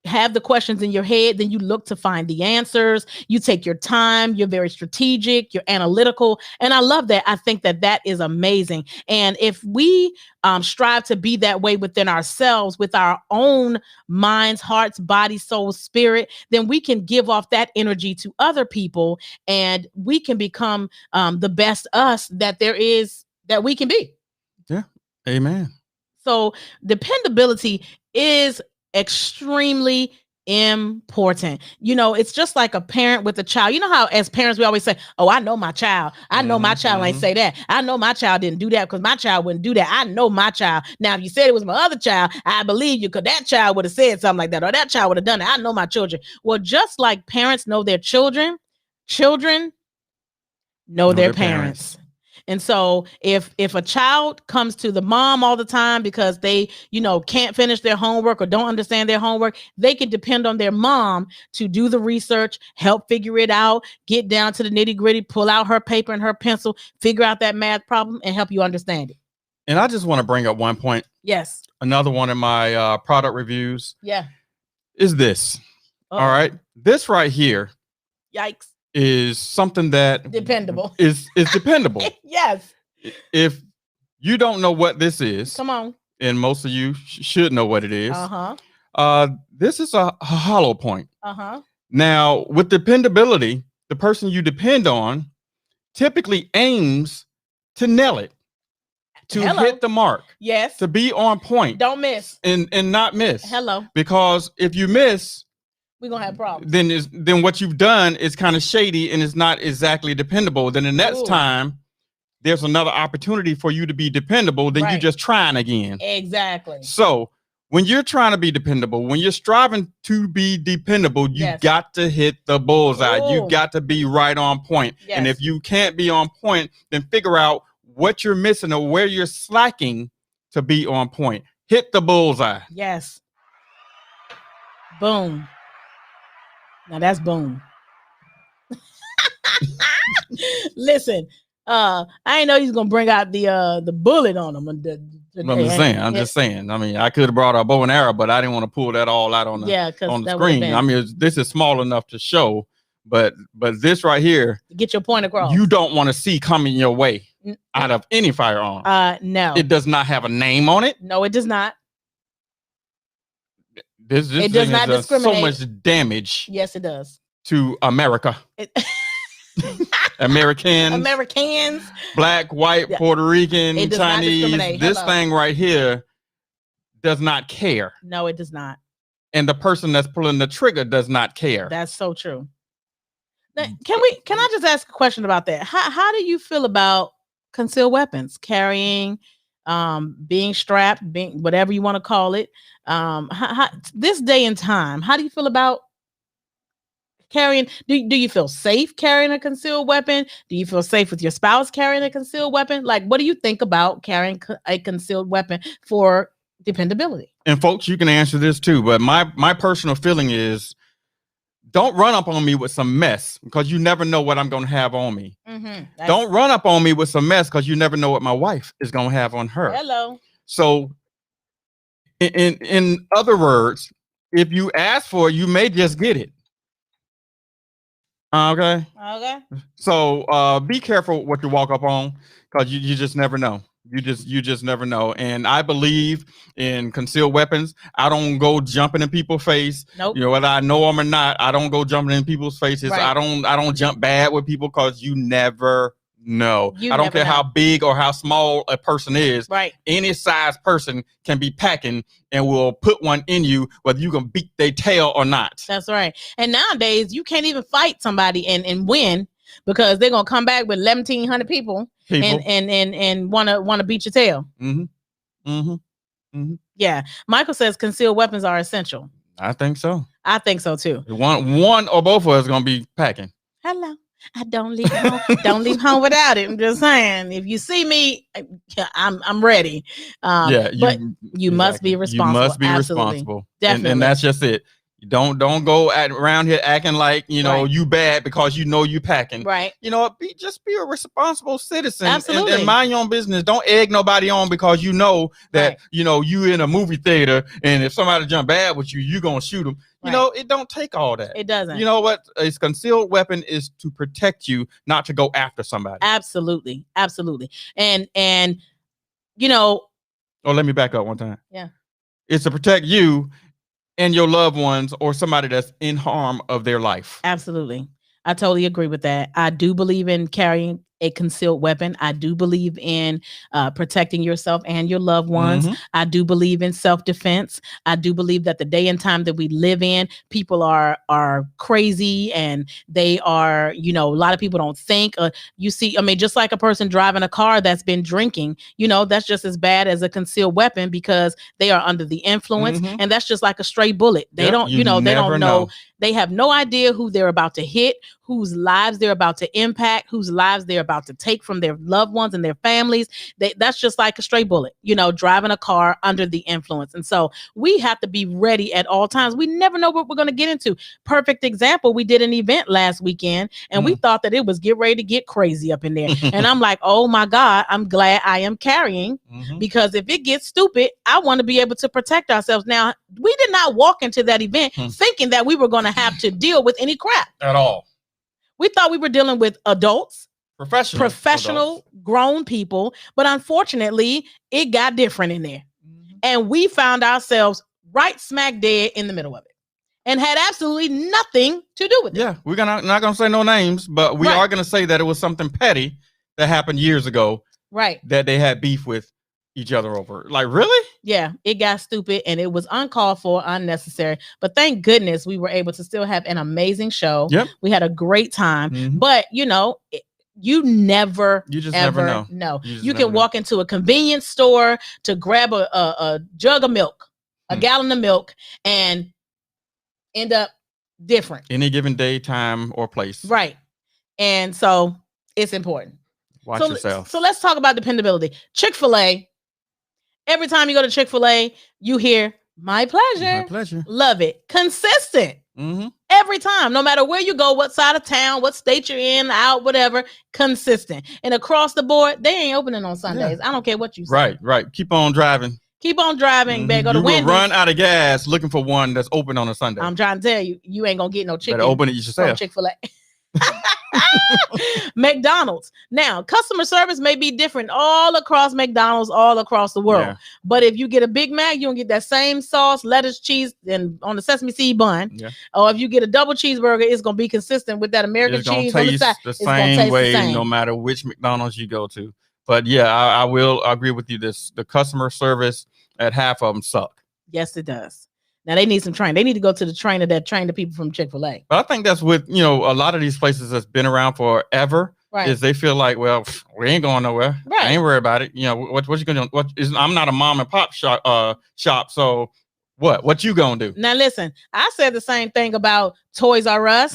[SPEAKER 2] have the questions in your head, then you look to find the answers. You take your time. You're very strategic. You're analytical. And I love that. I think that is amazing. And if we strive to be that way within ourselves, with our own minds, hearts, body, soul, spirit, then we can give off that energy to other people and we can become the best us that we can be.
[SPEAKER 3] Yeah. Amen.
[SPEAKER 2] So dependability is extremely important. It's just like a parent with a child. You know how as parents we always say, oh, I know my child. I know my child ain't say that. I know my child didn't do that because my child wouldn't do that. I know my child. Now, if you said it was my other child, I believe you because that child would have said something like that or that child would have done it. I know my children. Well, just like parents know their children know their parents. And so if a child comes to the mom all the time because they, can't finish their homework or don't understand their homework, they can depend on their mom to do the research, help figure it out, get down to the nitty gritty, pull out her paper and her pencil, figure out that math problem and help you understand it.
[SPEAKER 3] And I just want to bring up one point.
[SPEAKER 2] Yes.
[SPEAKER 3] Another one of my product reviews.
[SPEAKER 2] Yeah.
[SPEAKER 3] Is this. All right. This right here.
[SPEAKER 2] Yikes.
[SPEAKER 3] Is something that
[SPEAKER 2] dependable
[SPEAKER 3] is dependable.
[SPEAKER 2] Yes.
[SPEAKER 3] If you don't know what this is,
[SPEAKER 2] come on,
[SPEAKER 3] and most of you should know what it is. This is a hollow point. Now, with dependability, the person you depend on typically aims to nail it, to hit the mark.
[SPEAKER 2] Yes.
[SPEAKER 3] To be on point.
[SPEAKER 2] Don't miss.
[SPEAKER 3] And not miss.
[SPEAKER 2] Hello.
[SPEAKER 3] Because if you miss,
[SPEAKER 2] we're gonna have problems.
[SPEAKER 3] Then what you've done is kind of shady and it's not exactly dependable. Then the next time there's another opportunity for you to be dependable, then you're just trying again.
[SPEAKER 2] Exactly.
[SPEAKER 3] So when you're trying to be dependable, when you're striving to be dependable, you got to hit the bullseye.
[SPEAKER 2] Ooh.
[SPEAKER 3] You got to be right on point.
[SPEAKER 2] Yes.
[SPEAKER 3] And if you can't be on point, then figure out what you're missing or where you're slacking to be on point. Hit the bullseye.
[SPEAKER 2] Yes. Boom. Now that's boom. Listen, I ain't know he's gonna bring out the bullet on him.
[SPEAKER 3] I'm just saying. I mean, I could have brought a bow and arrow, but I didn't want to pull that all out on the screen. I mean, this is small enough to show, but this right here,
[SPEAKER 2] get your point across.
[SPEAKER 3] You don't want to see coming your way out of any firearm.
[SPEAKER 2] No,
[SPEAKER 3] it does not have a name on it.
[SPEAKER 2] No, it does not.
[SPEAKER 3] This
[SPEAKER 2] it does not discriminate.
[SPEAKER 3] So much damage.
[SPEAKER 2] Yes, it does.
[SPEAKER 3] To America. Americans, Black, white, Puerto Rican, Chinese. This thing right here does not care.
[SPEAKER 2] No, it does not.
[SPEAKER 3] And the person that's pulling the trigger does not care.
[SPEAKER 2] That's so true. Now, can I just ask a question about that? How do you feel about concealed weapons, carrying, being strapped, being whatever you want to call it. This day and time, how do you feel about carrying? Do you feel safe carrying a concealed weapon? Do you feel safe with your spouse carrying a concealed weapon? Like, what do you think about carrying a concealed weapon for dependability?
[SPEAKER 3] And folks, you can answer this too, but my personal feeling is, don't run up on me with some mess, because you never know what I'm going to have on me. Don't run up on me with some mess, because you never know what my wife is going to have on her.
[SPEAKER 2] Hello.
[SPEAKER 3] So in other words, if you ask for it, you may just get it. Okay. So be careful what you walk up on, because you just never know. You just never know. And I believe in concealed weapons. I don't go jumping in people's face.
[SPEAKER 2] Nope.
[SPEAKER 3] You know, whether I know them or not, I don't go jumping in people's faces.
[SPEAKER 2] Right.
[SPEAKER 3] I don't jump bad with people, because you never know. I don't care how big or how small a person is.
[SPEAKER 2] Right.
[SPEAKER 3] Any size person can be packing and will put one in you, whether you can beat their tail or not.
[SPEAKER 2] That's right. And nowadays, you can't even fight somebody and win, because they're gonna come back with 1,100 people. And want to beat your tail. Yeah. Michael says concealed weapons are essential.
[SPEAKER 3] I think so.
[SPEAKER 2] I think so too.
[SPEAKER 3] One or both of us gonna be packing.
[SPEAKER 2] Hello. I don't leave home. Don't leave home without it. I'm just saying, if you see me, I'm ready. But you must be responsible.
[SPEAKER 3] You must be responsible.
[SPEAKER 2] Definitely.
[SPEAKER 3] And that's just it. Don't go around here acting like, you know, you bad because you know you packing.
[SPEAKER 2] Right.
[SPEAKER 3] You know, just be a responsible citizen.
[SPEAKER 2] Absolutely.
[SPEAKER 3] And mind your own business. Don't egg nobody on because you know that, you know, you in a movie theater, and if somebody jump bad with you, you're going to shoot them. You know, it don't take all that.
[SPEAKER 2] It doesn't.
[SPEAKER 3] You know what? A concealed weapon is to protect you, not to go after somebody.
[SPEAKER 2] Absolutely. Absolutely. And you know.
[SPEAKER 3] Oh, let me back up one time.
[SPEAKER 2] Yeah.
[SPEAKER 3] It's to protect you and your loved ones, or somebody that's in harm of their life.
[SPEAKER 2] Absolutely. I totally agree with that. I do believe in carrying a concealed weapon. I do believe in protecting yourself and your loved ones. I do believe in self-defense. I do believe that the day and time that we live in, people are crazy, and they are, you know, a lot of people don't think. You see, I mean, just like a person driving a car that's been drinking, you know, that's just as bad as a concealed weapon, because they are under the influence, and that's just like a stray bullet. They don't, they don't know. They have no idea who they're about to hit, whose lives they're about to impact, whose lives they're about to take from their loved ones and their families. That's just like a stray bullet, you know, driving a car under the influence. And so we have to be ready at all times. We never know what we're going to get into. Perfect example. We did an event last weekend, and we thought that it was get ready to get crazy up in there. And I'm like, oh my God, I'm glad I am carrying, because if it gets stupid, I want to be able to protect ourselves. Now, we did not walk into that event thinking that we were going to have to deal with any crap
[SPEAKER 3] at all.
[SPEAKER 2] We thought we were dealing with adults, professional adults, grown people, but unfortunately, it got different in there. And we found ourselves right smack dead in the middle of it, and had absolutely nothing to do with it.
[SPEAKER 3] Yeah, we're not going to say no names, but we are going to say that it was something petty that happened years ago.
[SPEAKER 2] Right.
[SPEAKER 3] That they had beef with each other over. Like, really?
[SPEAKER 2] Yeah, it got stupid, and it was uncalled for, unnecessary. But thank goodness we were able to still have an amazing show.
[SPEAKER 3] Yep.
[SPEAKER 2] We had a great time. But, you know, you just never know. You can walk into a convenience store to grab a jug of milk, a gallon of milk, and end up different.
[SPEAKER 3] Any given day, time, or place.
[SPEAKER 2] Right. And so it's important.
[SPEAKER 3] Watch yourself.
[SPEAKER 2] So let's talk about dependability. Chick-fil-A. Every time you go to Chick-fil-A, you hear, my pleasure.
[SPEAKER 3] My pleasure.
[SPEAKER 2] Love it. Consistent. Every time, no matter where you go, what side of town, what state you're in, out, whatever, consistent. And across the board, they ain't opening on Sundays. I don't care what you say.
[SPEAKER 3] Right. Keep on driving.
[SPEAKER 2] Keep on driving, babe. Go to Wendy's.
[SPEAKER 3] Run out of gas looking for one that's open on a Sunday.
[SPEAKER 2] I'm trying to tell you, you ain't gonna get no chicken.
[SPEAKER 3] Better open it yourself.
[SPEAKER 2] From Chick-fil-A. McDonald's. Now, customer service may be different all across McDonald's, all across the world. Yeah. But if you get a Big Mac, you'll get that same sauce, lettuce, cheese, and on the sesame seed bun. Yeah. Or if you get a double cheeseburger, it's gonna be consistent with that American cheese on the side.
[SPEAKER 3] The same way, no matter which McDonald's you go to. But yeah, I will agree with you. The customer service at half of them suck.
[SPEAKER 2] Yes, it does. Now they need some training. They need to go to the trainer that trained the people from Chick-fil-A.
[SPEAKER 3] But I think that's with, you know, a lot of these places that's been around forever. is they feel like, well, we ain't going nowhere. I ain't worried about it. You know, what you gonna do? I'm not a mom and pop shop, so what you gonna do?
[SPEAKER 2] Now listen, I said the same thing about Toys R Us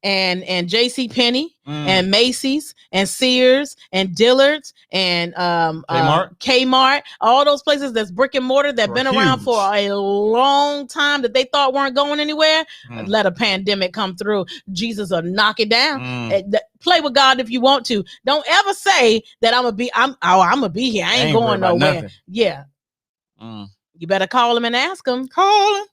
[SPEAKER 2] and JC Penney and Macy's and Sears and Dillard's and Kmart, all those places that's brick and mortar that been around for a long time that they thought weren't going anywhere. Let a pandemic come through, Jesus will knock it down. Play with God if you want to. Don't ever say that I'm gonna be here. I ain't going nowhere. Nothing. Yeah. You better call him and ask him. Call him.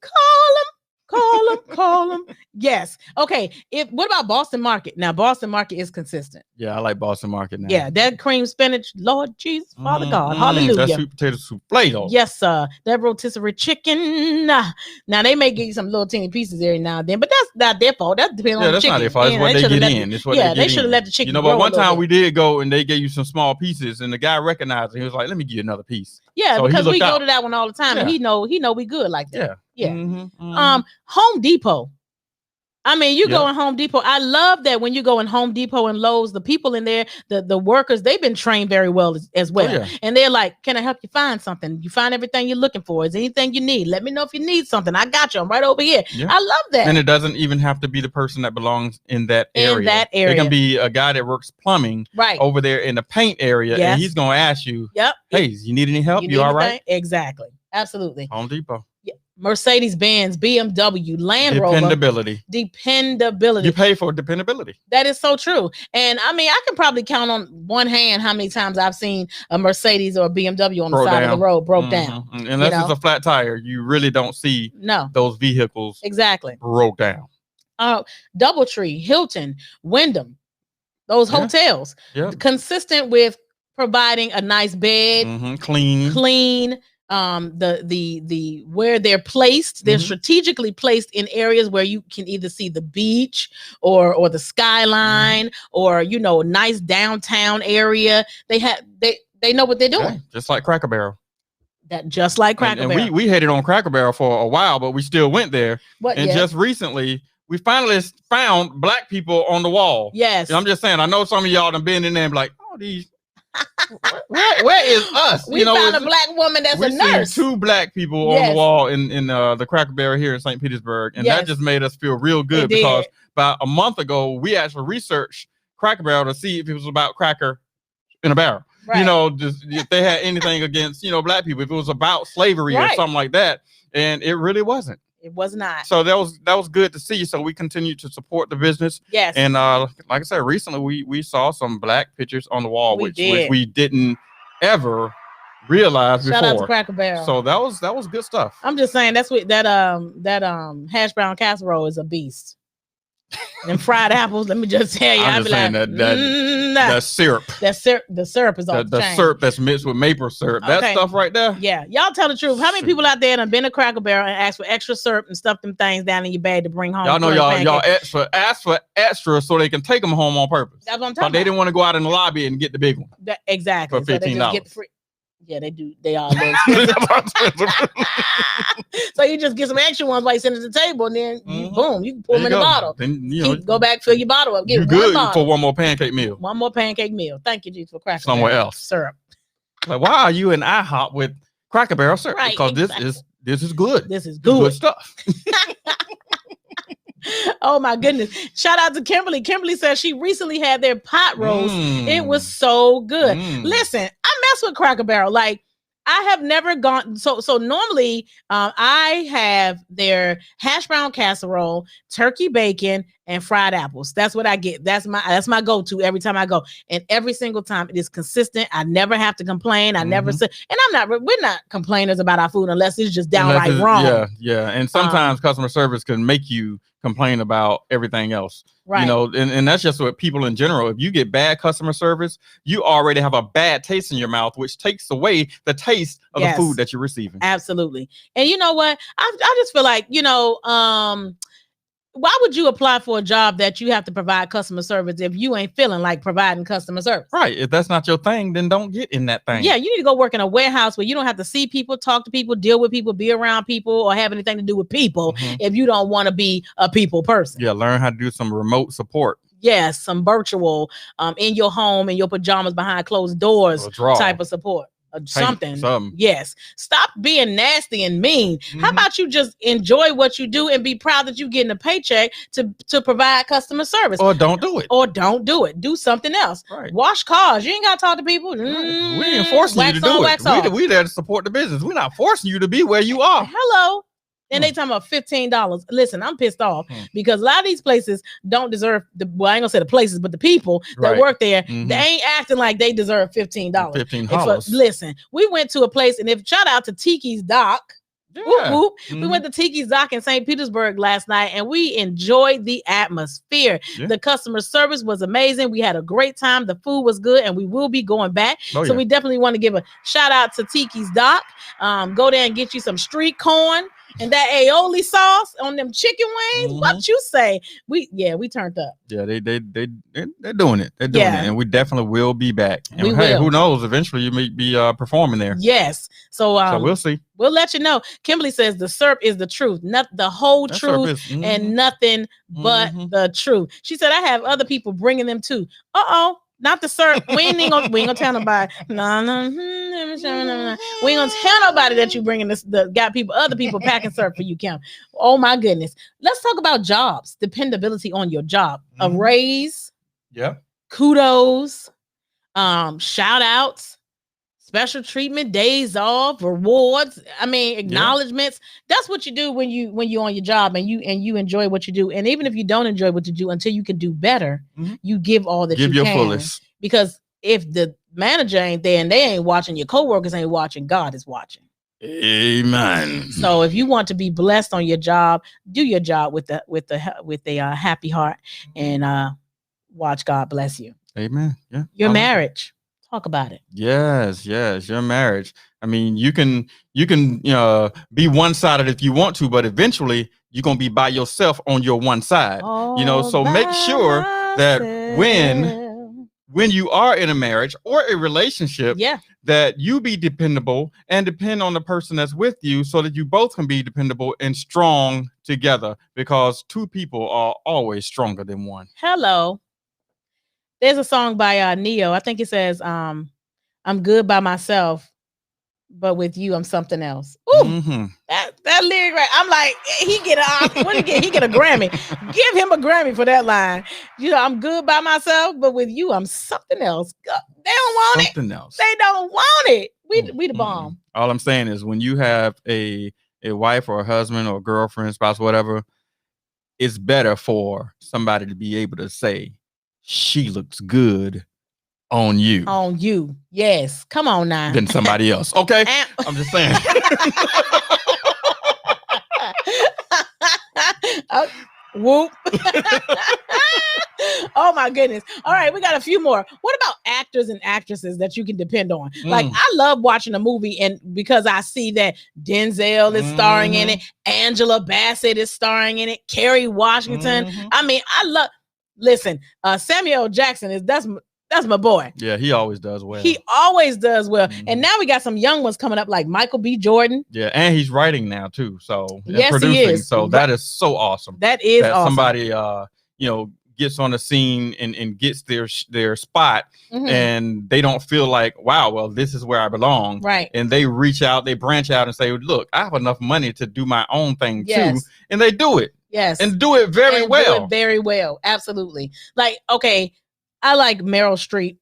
[SPEAKER 2] Yes. Okay. What about Boston Market? Now, Boston Market is consistent.
[SPEAKER 3] Yeah, I like Boston Market now.
[SPEAKER 2] Yeah, that cream spinach, Lord Jesus, Father God, hallelujah.
[SPEAKER 3] That sweet potato souffle, though.
[SPEAKER 2] Yes, sir. That rotisserie chicken. Now, they may give you some little teeny pieces every now and then, but that's not their fault. That depends on the chicken.
[SPEAKER 3] Yeah, that's not their fault. It's what they get in. It's what
[SPEAKER 2] they should have let the chicken grow.
[SPEAKER 3] But one time we did go and they gave you some small pieces, and the guy recognized it. He was like, "Let me give you another piece."
[SPEAKER 2] Yeah, so because we go to that one all the time, and he know we good like that. Yeah. Home Depot. I mean, you go in Home Depot. I love that when you go in Home Depot and Lowe's, the people in there, the workers, they've been trained very well as well. Oh, yeah. And they're like, can I help you find something? You find everything you're looking for. Is there anything you need? Let me know if you need something. I got you. I'm right over here. Yeah. I love that.
[SPEAKER 3] And it doesn't even have to be the person that belongs in that area. It can be a guy that works plumbing over there in the paint area. Yes. And he's going to ask you, hey, you need any help? You all right?
[SPEAKER 2] Exactly. Absolutely.
[SPEAKER 3] Home Depot.
[SPEAKER 2] Mercedes-Benz, BMW, Land Rover.
[SPEAKER 3] Dependability.
[SPEAKER 2] You
[SPEAKER 3] pay for dependability.
[SPEAKER 2] That is so true. And I mean, I can probably count on one hand how many times I've seen a Mercedes or a BMW on the side of the road broke down.
[SPEAKER 3] Unless it's a flat tire, you really don't see those vehicles broke down.
[SPEAKER 2] DoubleTree, Hilton, Wyndham, those hotels, consistent with providing a nice bed, clean. The where they're placed, they're strategically placed in areas where you can either see the beach or the skyline or nice downtown area. They know what they're doing.
[SPEAKER 3] Just like Cracker Barrel.
[SPEAKER 2] Just like Cracker Barrel.
[SPEAKER 3] And we hated on Cracker Barrel for a while, but we still went there. Just recently we finally found black people on the wall.
[SPEAKER 2] Yes.
[SPEAKER 3] I'm just saying, I know some of y'all done been in there and be like, oh, these where is us?
[SPEAKER 2] We found a black woman that's a nurse.
[SPEAKER 3] Two black people on the wall in the Cracker Barrel here in St. Petersburg, and that just made us feel real good because about a month ago we actually researched Cracker Barrel to see if it was about cracker in a barrel. Right. Just if they had anything against black people, if it was about slavery or something like that, and it really wasn't.
[SPEAKER 2] It was not.
[SPEAKER 3] So that was good to see. So we continue to support the business.
[SPEAKER 2] Yes.
[SPEAKER 3] And like I said, recently we saw some black pictures on the wall, which we didn't ever realize before.
[SPEAKER 2] Shout out to Cracker Barrel.
[SPEAKER 3] So that was good stuff.
[SPEAKER 2] I'm just saying that hash brown casserole is a beast. And fried apples, let me just tell you,
[SPEAKER 3] I'm just saying that syrup.
[SPEAKER 2] The syrup is off the chain.
[SPEAKER 3] Syrup that's mixed with maple syrup. That stuff right there.
[SPEAKER 2] Yeah, y'all tell the truth. How many people out there have been to Cracker Barrel and asked for extra syrup and stuff them things down in your bag to bring home?
[SPEAKER 3] Y'all know y'all ask for extra so they can take them home on purpose.
[SPEAKER 2] That's what I'm talking about.
[SPEAKER 3] They didn't want to go out in the lobby and get the big one.
[SPEAKER 2] Exactly.
[SPEAKER 3] For $15.
[SPEAKER 2] Yeah, they do. They are expensive. So you just get some extra ones while you sit at the table, and then boom, you can pour them in the bottle. Then go back, fill your bottle up. Get
[SPEAKER 3] you good for one more pancake meal.
[SPEAKER 2] One more pancake meal. Thank you, Jesus, for Cracker
[SPEAKER 3] somewhere
[SPEAKER 2] Barrel
[SPEAKER 3] else
[SPEAKER 2] syrup.
[SPEAKER 3] Like, why are you in IHOP with Cracker Barrel syrup?
[SPEAKER 2] Right,
[SPEAKER 3] because this is good.
[SPEAKER 2] This is good
[SPEAKER 3] stuff.
[SPEAKER 2] Oh my goodness. Shout out to Kimberly. Kimberly says she recently had their pot roast. It was so good. Listen, I mess with Cracker Barrel. Like, I have never gone. So normally I have their hash brown casserole, turkey bacon, and fried apples. That's what I get. That's my go-to every time I go. And every single time it is consistent. I never have to complain. I never say, and we're not complainers about our food unless it's just downright wrong.
[SPEAKER 3] Yeah. And sometimes customer service can make you complain about everything else.
[SPEAKER 2] Right.
[SPEAKER 3] And that's just what people in general, if you get bad customer service, you already have a bad taste in your mouth, which takes away the taste of the food that you're receiving.
[SPEAKER 2] Absolutely. And you know what? I just feel like, why would you apply for a job that you have to provide customer service if you ain't feeling like providing customer service?
[SPEAKER 3] Right. If that's not your thing, then don't get in that thing.
[SPEAKER 2] Yeah, you need to go work in a warehouse where you don't have to see people, talk to people, deal with people, be around people, or have anything to do with people if you don't want to be a people person.
[SPEAKER 3] Yeah, learn how to do some remote support.
[SPEAKER 2] yes, some virtual in your home, in your pajamas behind closed doors type of support. Something. Yes. Stop being nasty and mean. How about you just enjoy what you do and be proud that you're getting a paycheck to provide customer service?
[SPEAKER 3] Or don't do it.
[SPEAKER 2] Do something else.
[SPEAKER 3] Right.
[SPEAKER 2] Wash cars. You ain't got to talk to people.
[SPEAKER 3] We ain't forcing you to do it. We there to support the business. We're not forcing you to be where you are.
[SPEAKER 2] Hello. And they talking about $15. Listen, I'm pissed off because a lot of these places don't deserve I ain't gonna say the places, but the people that work there, they ain't acting like they deserve $15.
[SPEAKER 3] $15.
[SPEAKER 2] Listen, we went to a place, and if shout out to Tiki's Dock.
[SPEAKER 3] Yeah.
[SPEAKER 2] Whoop, whoop. We went to Tiki's Dock in St. Petersburg last night, and we enjoyed the atmosphere. Yeah. The customer service was amazing. We had a great time. The food was good, and we will be going back. So we definitely want to give a shout out to Tiki's Dock. Go there and get you some street corn and that aioli sauce on them chicken wings. What you say? We turned up.
[SPEAKER 3] Yeah, they're doing it. They're doing it, and we definitely will be back. And who knows? Eventually, you may be performing there.
[SPEAKER 2] Yes. So
[SPEAKER 3] we'll see.
[SPEAKER 2] We'll let you know. Kimberly says the syrup is the truth, not the whole truth, and nothing but the truth. She said I have other people bringing them too. Not the syrup. We ain't gonna tell nobody. No. We ain't gonna tell nobody that you bringing this. Other people packing syrup for you, Kim. Oh my goodness. Let's talk about jobs. Dependability on your job. A raise.
[SPEAKER 3] Yeah.
[SPEAKER 2] Kudos. Shout outs. Special treatment, days off, rewards. I mean, acknowledgments. That's what you do when you're on your job and you enjoy what you do. And even if you don't enjoy what you do, until you can do better, you give all that you can. Give your fullest. Because if the manager ain't there and they ain't watching, your coworkers ain't watching, God is watching.
[SPEAKER 3] Amen.
[SPEAKER 2] So if you want to be blessed on your job, do your job with a happy heart and watch God bless you.
[SPEAKER 3] Amen. Yeah.
[SPEAKER 2] Your marriage. Talk about it.
[SPEAKER 3] Yes, your marriage. I mean, you can be one-sided if you want to, but eventually you're gonna be by yourself on your one side. So make sure that when you are in a marriage or a relationship, that you be dependable and depend on the person that's with you, so that you both can be dependable and strong together. Because two people are always stronger than one.
[SPEAKER 2] Hello. There's a song by Neo. I think it says, I'm good by myself, but with you, I'm something else. Ooh, that lyric, right? I'm like, he get a Grammy. Give him a Grammy for that line. I'm good by myself, but with you, I'm something else. They don't want
[SPEAKER 3] something else.
[SPEAKER 2] They don't want it. We the bomb.
[SPEAKER 3] All I'm saying is, when you have a wife or a husband or a girlfriend, spouse, whatever, it's better for somebody to be able to say, she looks good on you.
[SPEAKER 2] On you. Yes. Come on now.
[SPEAKER 3] Than somebody else. Okay. I'm just saying.
[SPEAKER 2] Whoop. Oh my goodness. All right, we got a few more. What about actors and actresses that you can depend on? Like, I love watching a movie, and because I see that Denzel is starring in it, Angela Bassett is starring in it, Kerry Washington. I mean, listen, Samuel L. Jackson that's my boy.
[SPEAKER 3] Yeah, he always does well.
[SPEAKER 2] And now we got some young ones coming up, like Michael B. Jordan.
[SPEAKER 3] Yeah, and he's writing now too. So
[SPEAKER 2] yes,
[SPEAKER 3] producing.
[SPEAKER 2] He is.
[SPEAKER 3] So that is so awesome.
[SPEAKER 2] That is awesome.
[SPEAKER 3] Somebody gets on the scene and gets their spot, and they don't feel like, wow, well, this is where I belong.
[SPEAKER 2] Right.
[SPEAKER 3] And they reach out, they branch out and say, look, I have enough money to do my own thing too. And they do it.
[SPEAKER 2] Yes.
[SPEAKER 3] And do it very well.
[SPEAKER 2] Do it very well. Absolutely. Like, okay, I like Meryl Streep.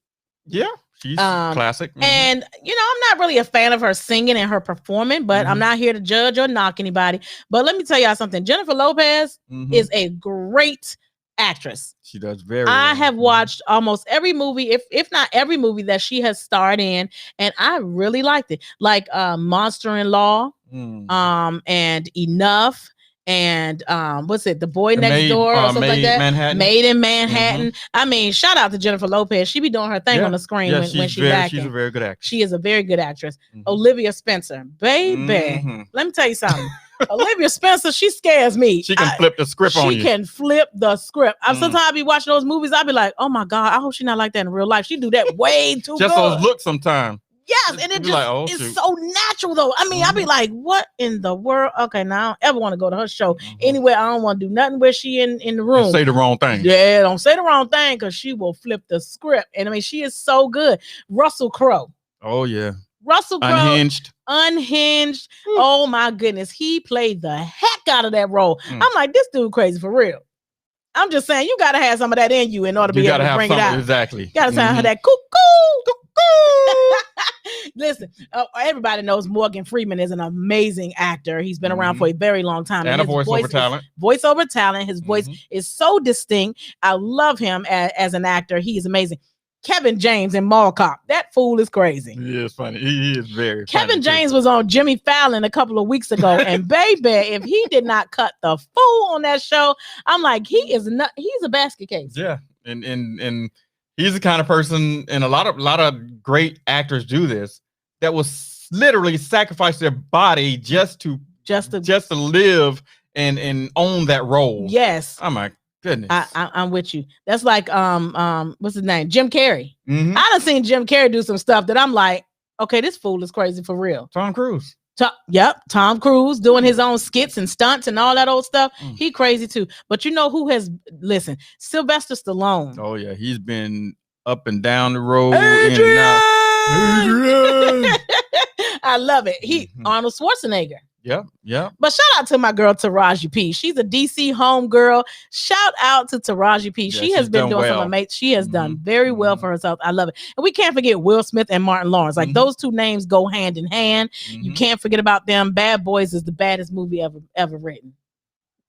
[SPEAKER 3] Yeah. She's classic.
[SPEAKER 2] And, I'm not really a fan of her singing and her performing, but I'm not here to judge or knock anybody. But let me tell y'all something. Jennifer Lopez is a great actress.
[SPEAKER 3] She does very
[SPEAKER 2] I
[SPEAKER 3] well.
[SPEAKER 2] have watched almost every movie, if not every movie that she has starred in, and I really liked it. Like Monster in Law, and Enough, and what's it, The Boy Next Door, or something like that. Made in Manhattan. I mean, shout out to Jennifer Lopez. She be doing her thing on the screen when she's acting.
[SPEAKER 3] She's a very good actress.
[SPEAKER 2] She is a very good actress. Olivia Spencer, baby. Let me tell you something. Olivia Spencer, she scares me.
[SPEAKER 3] She can flip the script on you.
[SPEAKER 2] She can flip the script. Sometimes I be watching those movies, I be like, oh my God, I hope she's not like that in real life. She do that way too
[SPEAKER 3] Just
[SPEAKER 2] good.
[SPEAKER 3] those looks sometimes.
[SPEAKER 2] Yes, and it just is so natural though. I mean, I'd be like, what in the world? Okay, now I don't ever want to go to her show anywhere. I don't want to do nothing where she in the room.
[SPEAKER 3] And say the wrong thing.
[SPEAKER 2] Yeah, don't say the wrong thing because she will flip the script. And I mean, she is so good. Russell Crowe.
[SPEAKER 3] Oh yeah.
[SPEAKER 2] Russell Crowe.
[SPEAKER 3] Unhinged.
[SPEAKER 2] Oh my goodness. He played the heck out of that role. I'm like, this dude crazy for real. I'm just saying, you got to have some of that in you in order to be able to bring it out.
[SPEAKER 3] Exactly.
[SPEAKER 2] You got to have that cuckoo. Listen, everybody knows Morgan Freeman is an amazing actor. He's been around for a very long time.
[SPEAKER 3] And a voiceover talent.
[SPEAKER 2] Voiceover talent. His voice is so distinct. I love him as an actor. He is amazing. Kevin James in Mall Cop. That fool is crazy.
[SPEAKER 3] He is funny. He is very
[SPEAKER 2] Kevin
[SPEAKER 3] funny
[SPEAKER 2] James was on Jimmy Fallon a couple of weeks ago. And baby, if he did not cut the fool on that show, I'm like, he's a basket case.
[SPEAKER 3] Yeah. And he's the kind of person, and a lot of great actors do this, that will literally sacrifice their body just to live and own that role.
[SPEAKER 2] Yes.
[SPEAKER 3] Oh my goodness.
[SPEAKER 2] I'm with you. That's like what's his name? Jim Carrey. I done seen Jim Carrey do some stuff that I'm like, okay, this fool is crazy for real.
[SPEAKER 3] Tom Cruise.
[SPEAKER 2] Tom Cruise doing his own skits and stunts and all that old stuff. He crazy too. But you know who has Sylvester Stallone.
[SPEAKER 3] Oh yeah, he's been up and down the road.
[SPEAKER 2] Adrian! I love it. Arnold Schwarzenegger.
[SPEAKER 3] Yeah.
[SPEAKER 2] But shout out to my girl Taraji P. She's a DC home girl. Shout out to Taraji P. She has been doing some amazing. She has done very well for herself. I love it. And we can't forget Will Smith and Martin Lawrence. Like those two names go hand in hand. You can't forget about them. Bad Boys is the baddest movie ever written.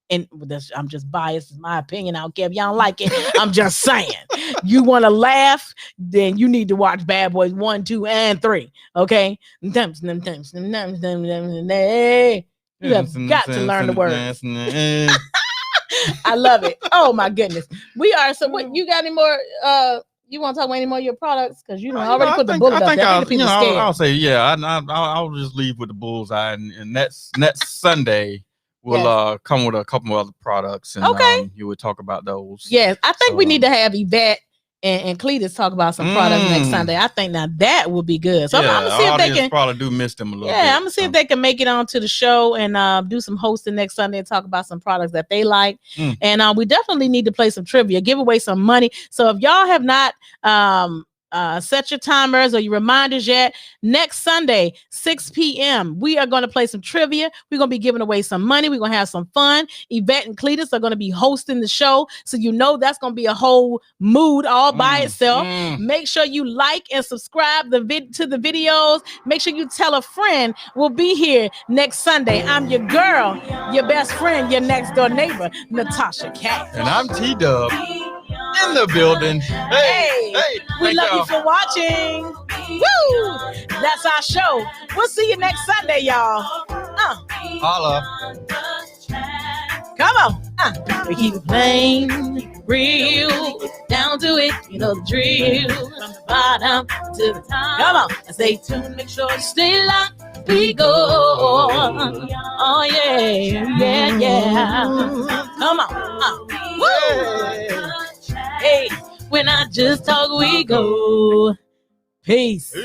[SPEAKER 2] And I'm just biased. It's my opinion. I don't care if y'all don't like it. I'm just saying. You want to laugh, then you need to watch Bad Boys 1, 2, and 3. Okay? You have got to learn the words. I love it. Oh my goodness. We are. So what, you got any more you want to talk about any more of your products? Because I already put the bullet up there.
[SPEAKER 3] I'll say, yeah, I'll just leave with the bullseye, and next Sunday we'll come with a couple more other products, and you would talk about those.
[SPEAKER 2] Yes, I think we need to have Yvette and Cletus talk about some products next Sunday. I think now that would be good. So I'm gonna see if they can.
[SPEAKER 3] Probably do miss them a little bit.
[SPEAKER 2] I'm gonna see if they can make it onto the show and do some hosting next Sunday and talk about some products that they like. And we definitely need to play some trivia, give away some money. So if y'all have not set your timers or your reminders yet, next Sunday 6 p.m. we are going to play some trivia. We're going to be giving away some money. We're going to have some fun. Yvette and Cletus are going to be hosting the show, so that's going to be a whole mood all by itself. Make sure you like and subscribe to the videos. Make sure you tell a friend. We'll be here next Sunday. I'm your girl, your best friend, your next door neighbor, Natasha Cat.
[SPEAKER 3] And I'm T-Dub in the building. Hey,
[SPEAKER 2] we love you for watching. Woo! That's our show. We'll see you next Sunday, y'all.
[SPEAKER 3] Holla.
[SPEAKER 2] Come on. We keep it plain, real, down to it. You know the drill. From the bottom to the top. Come on. And stay tuned. Make sure you stay locked. We go. Oh, yeah. Come on. Woo! Hey, when I just talk, we go. Peace.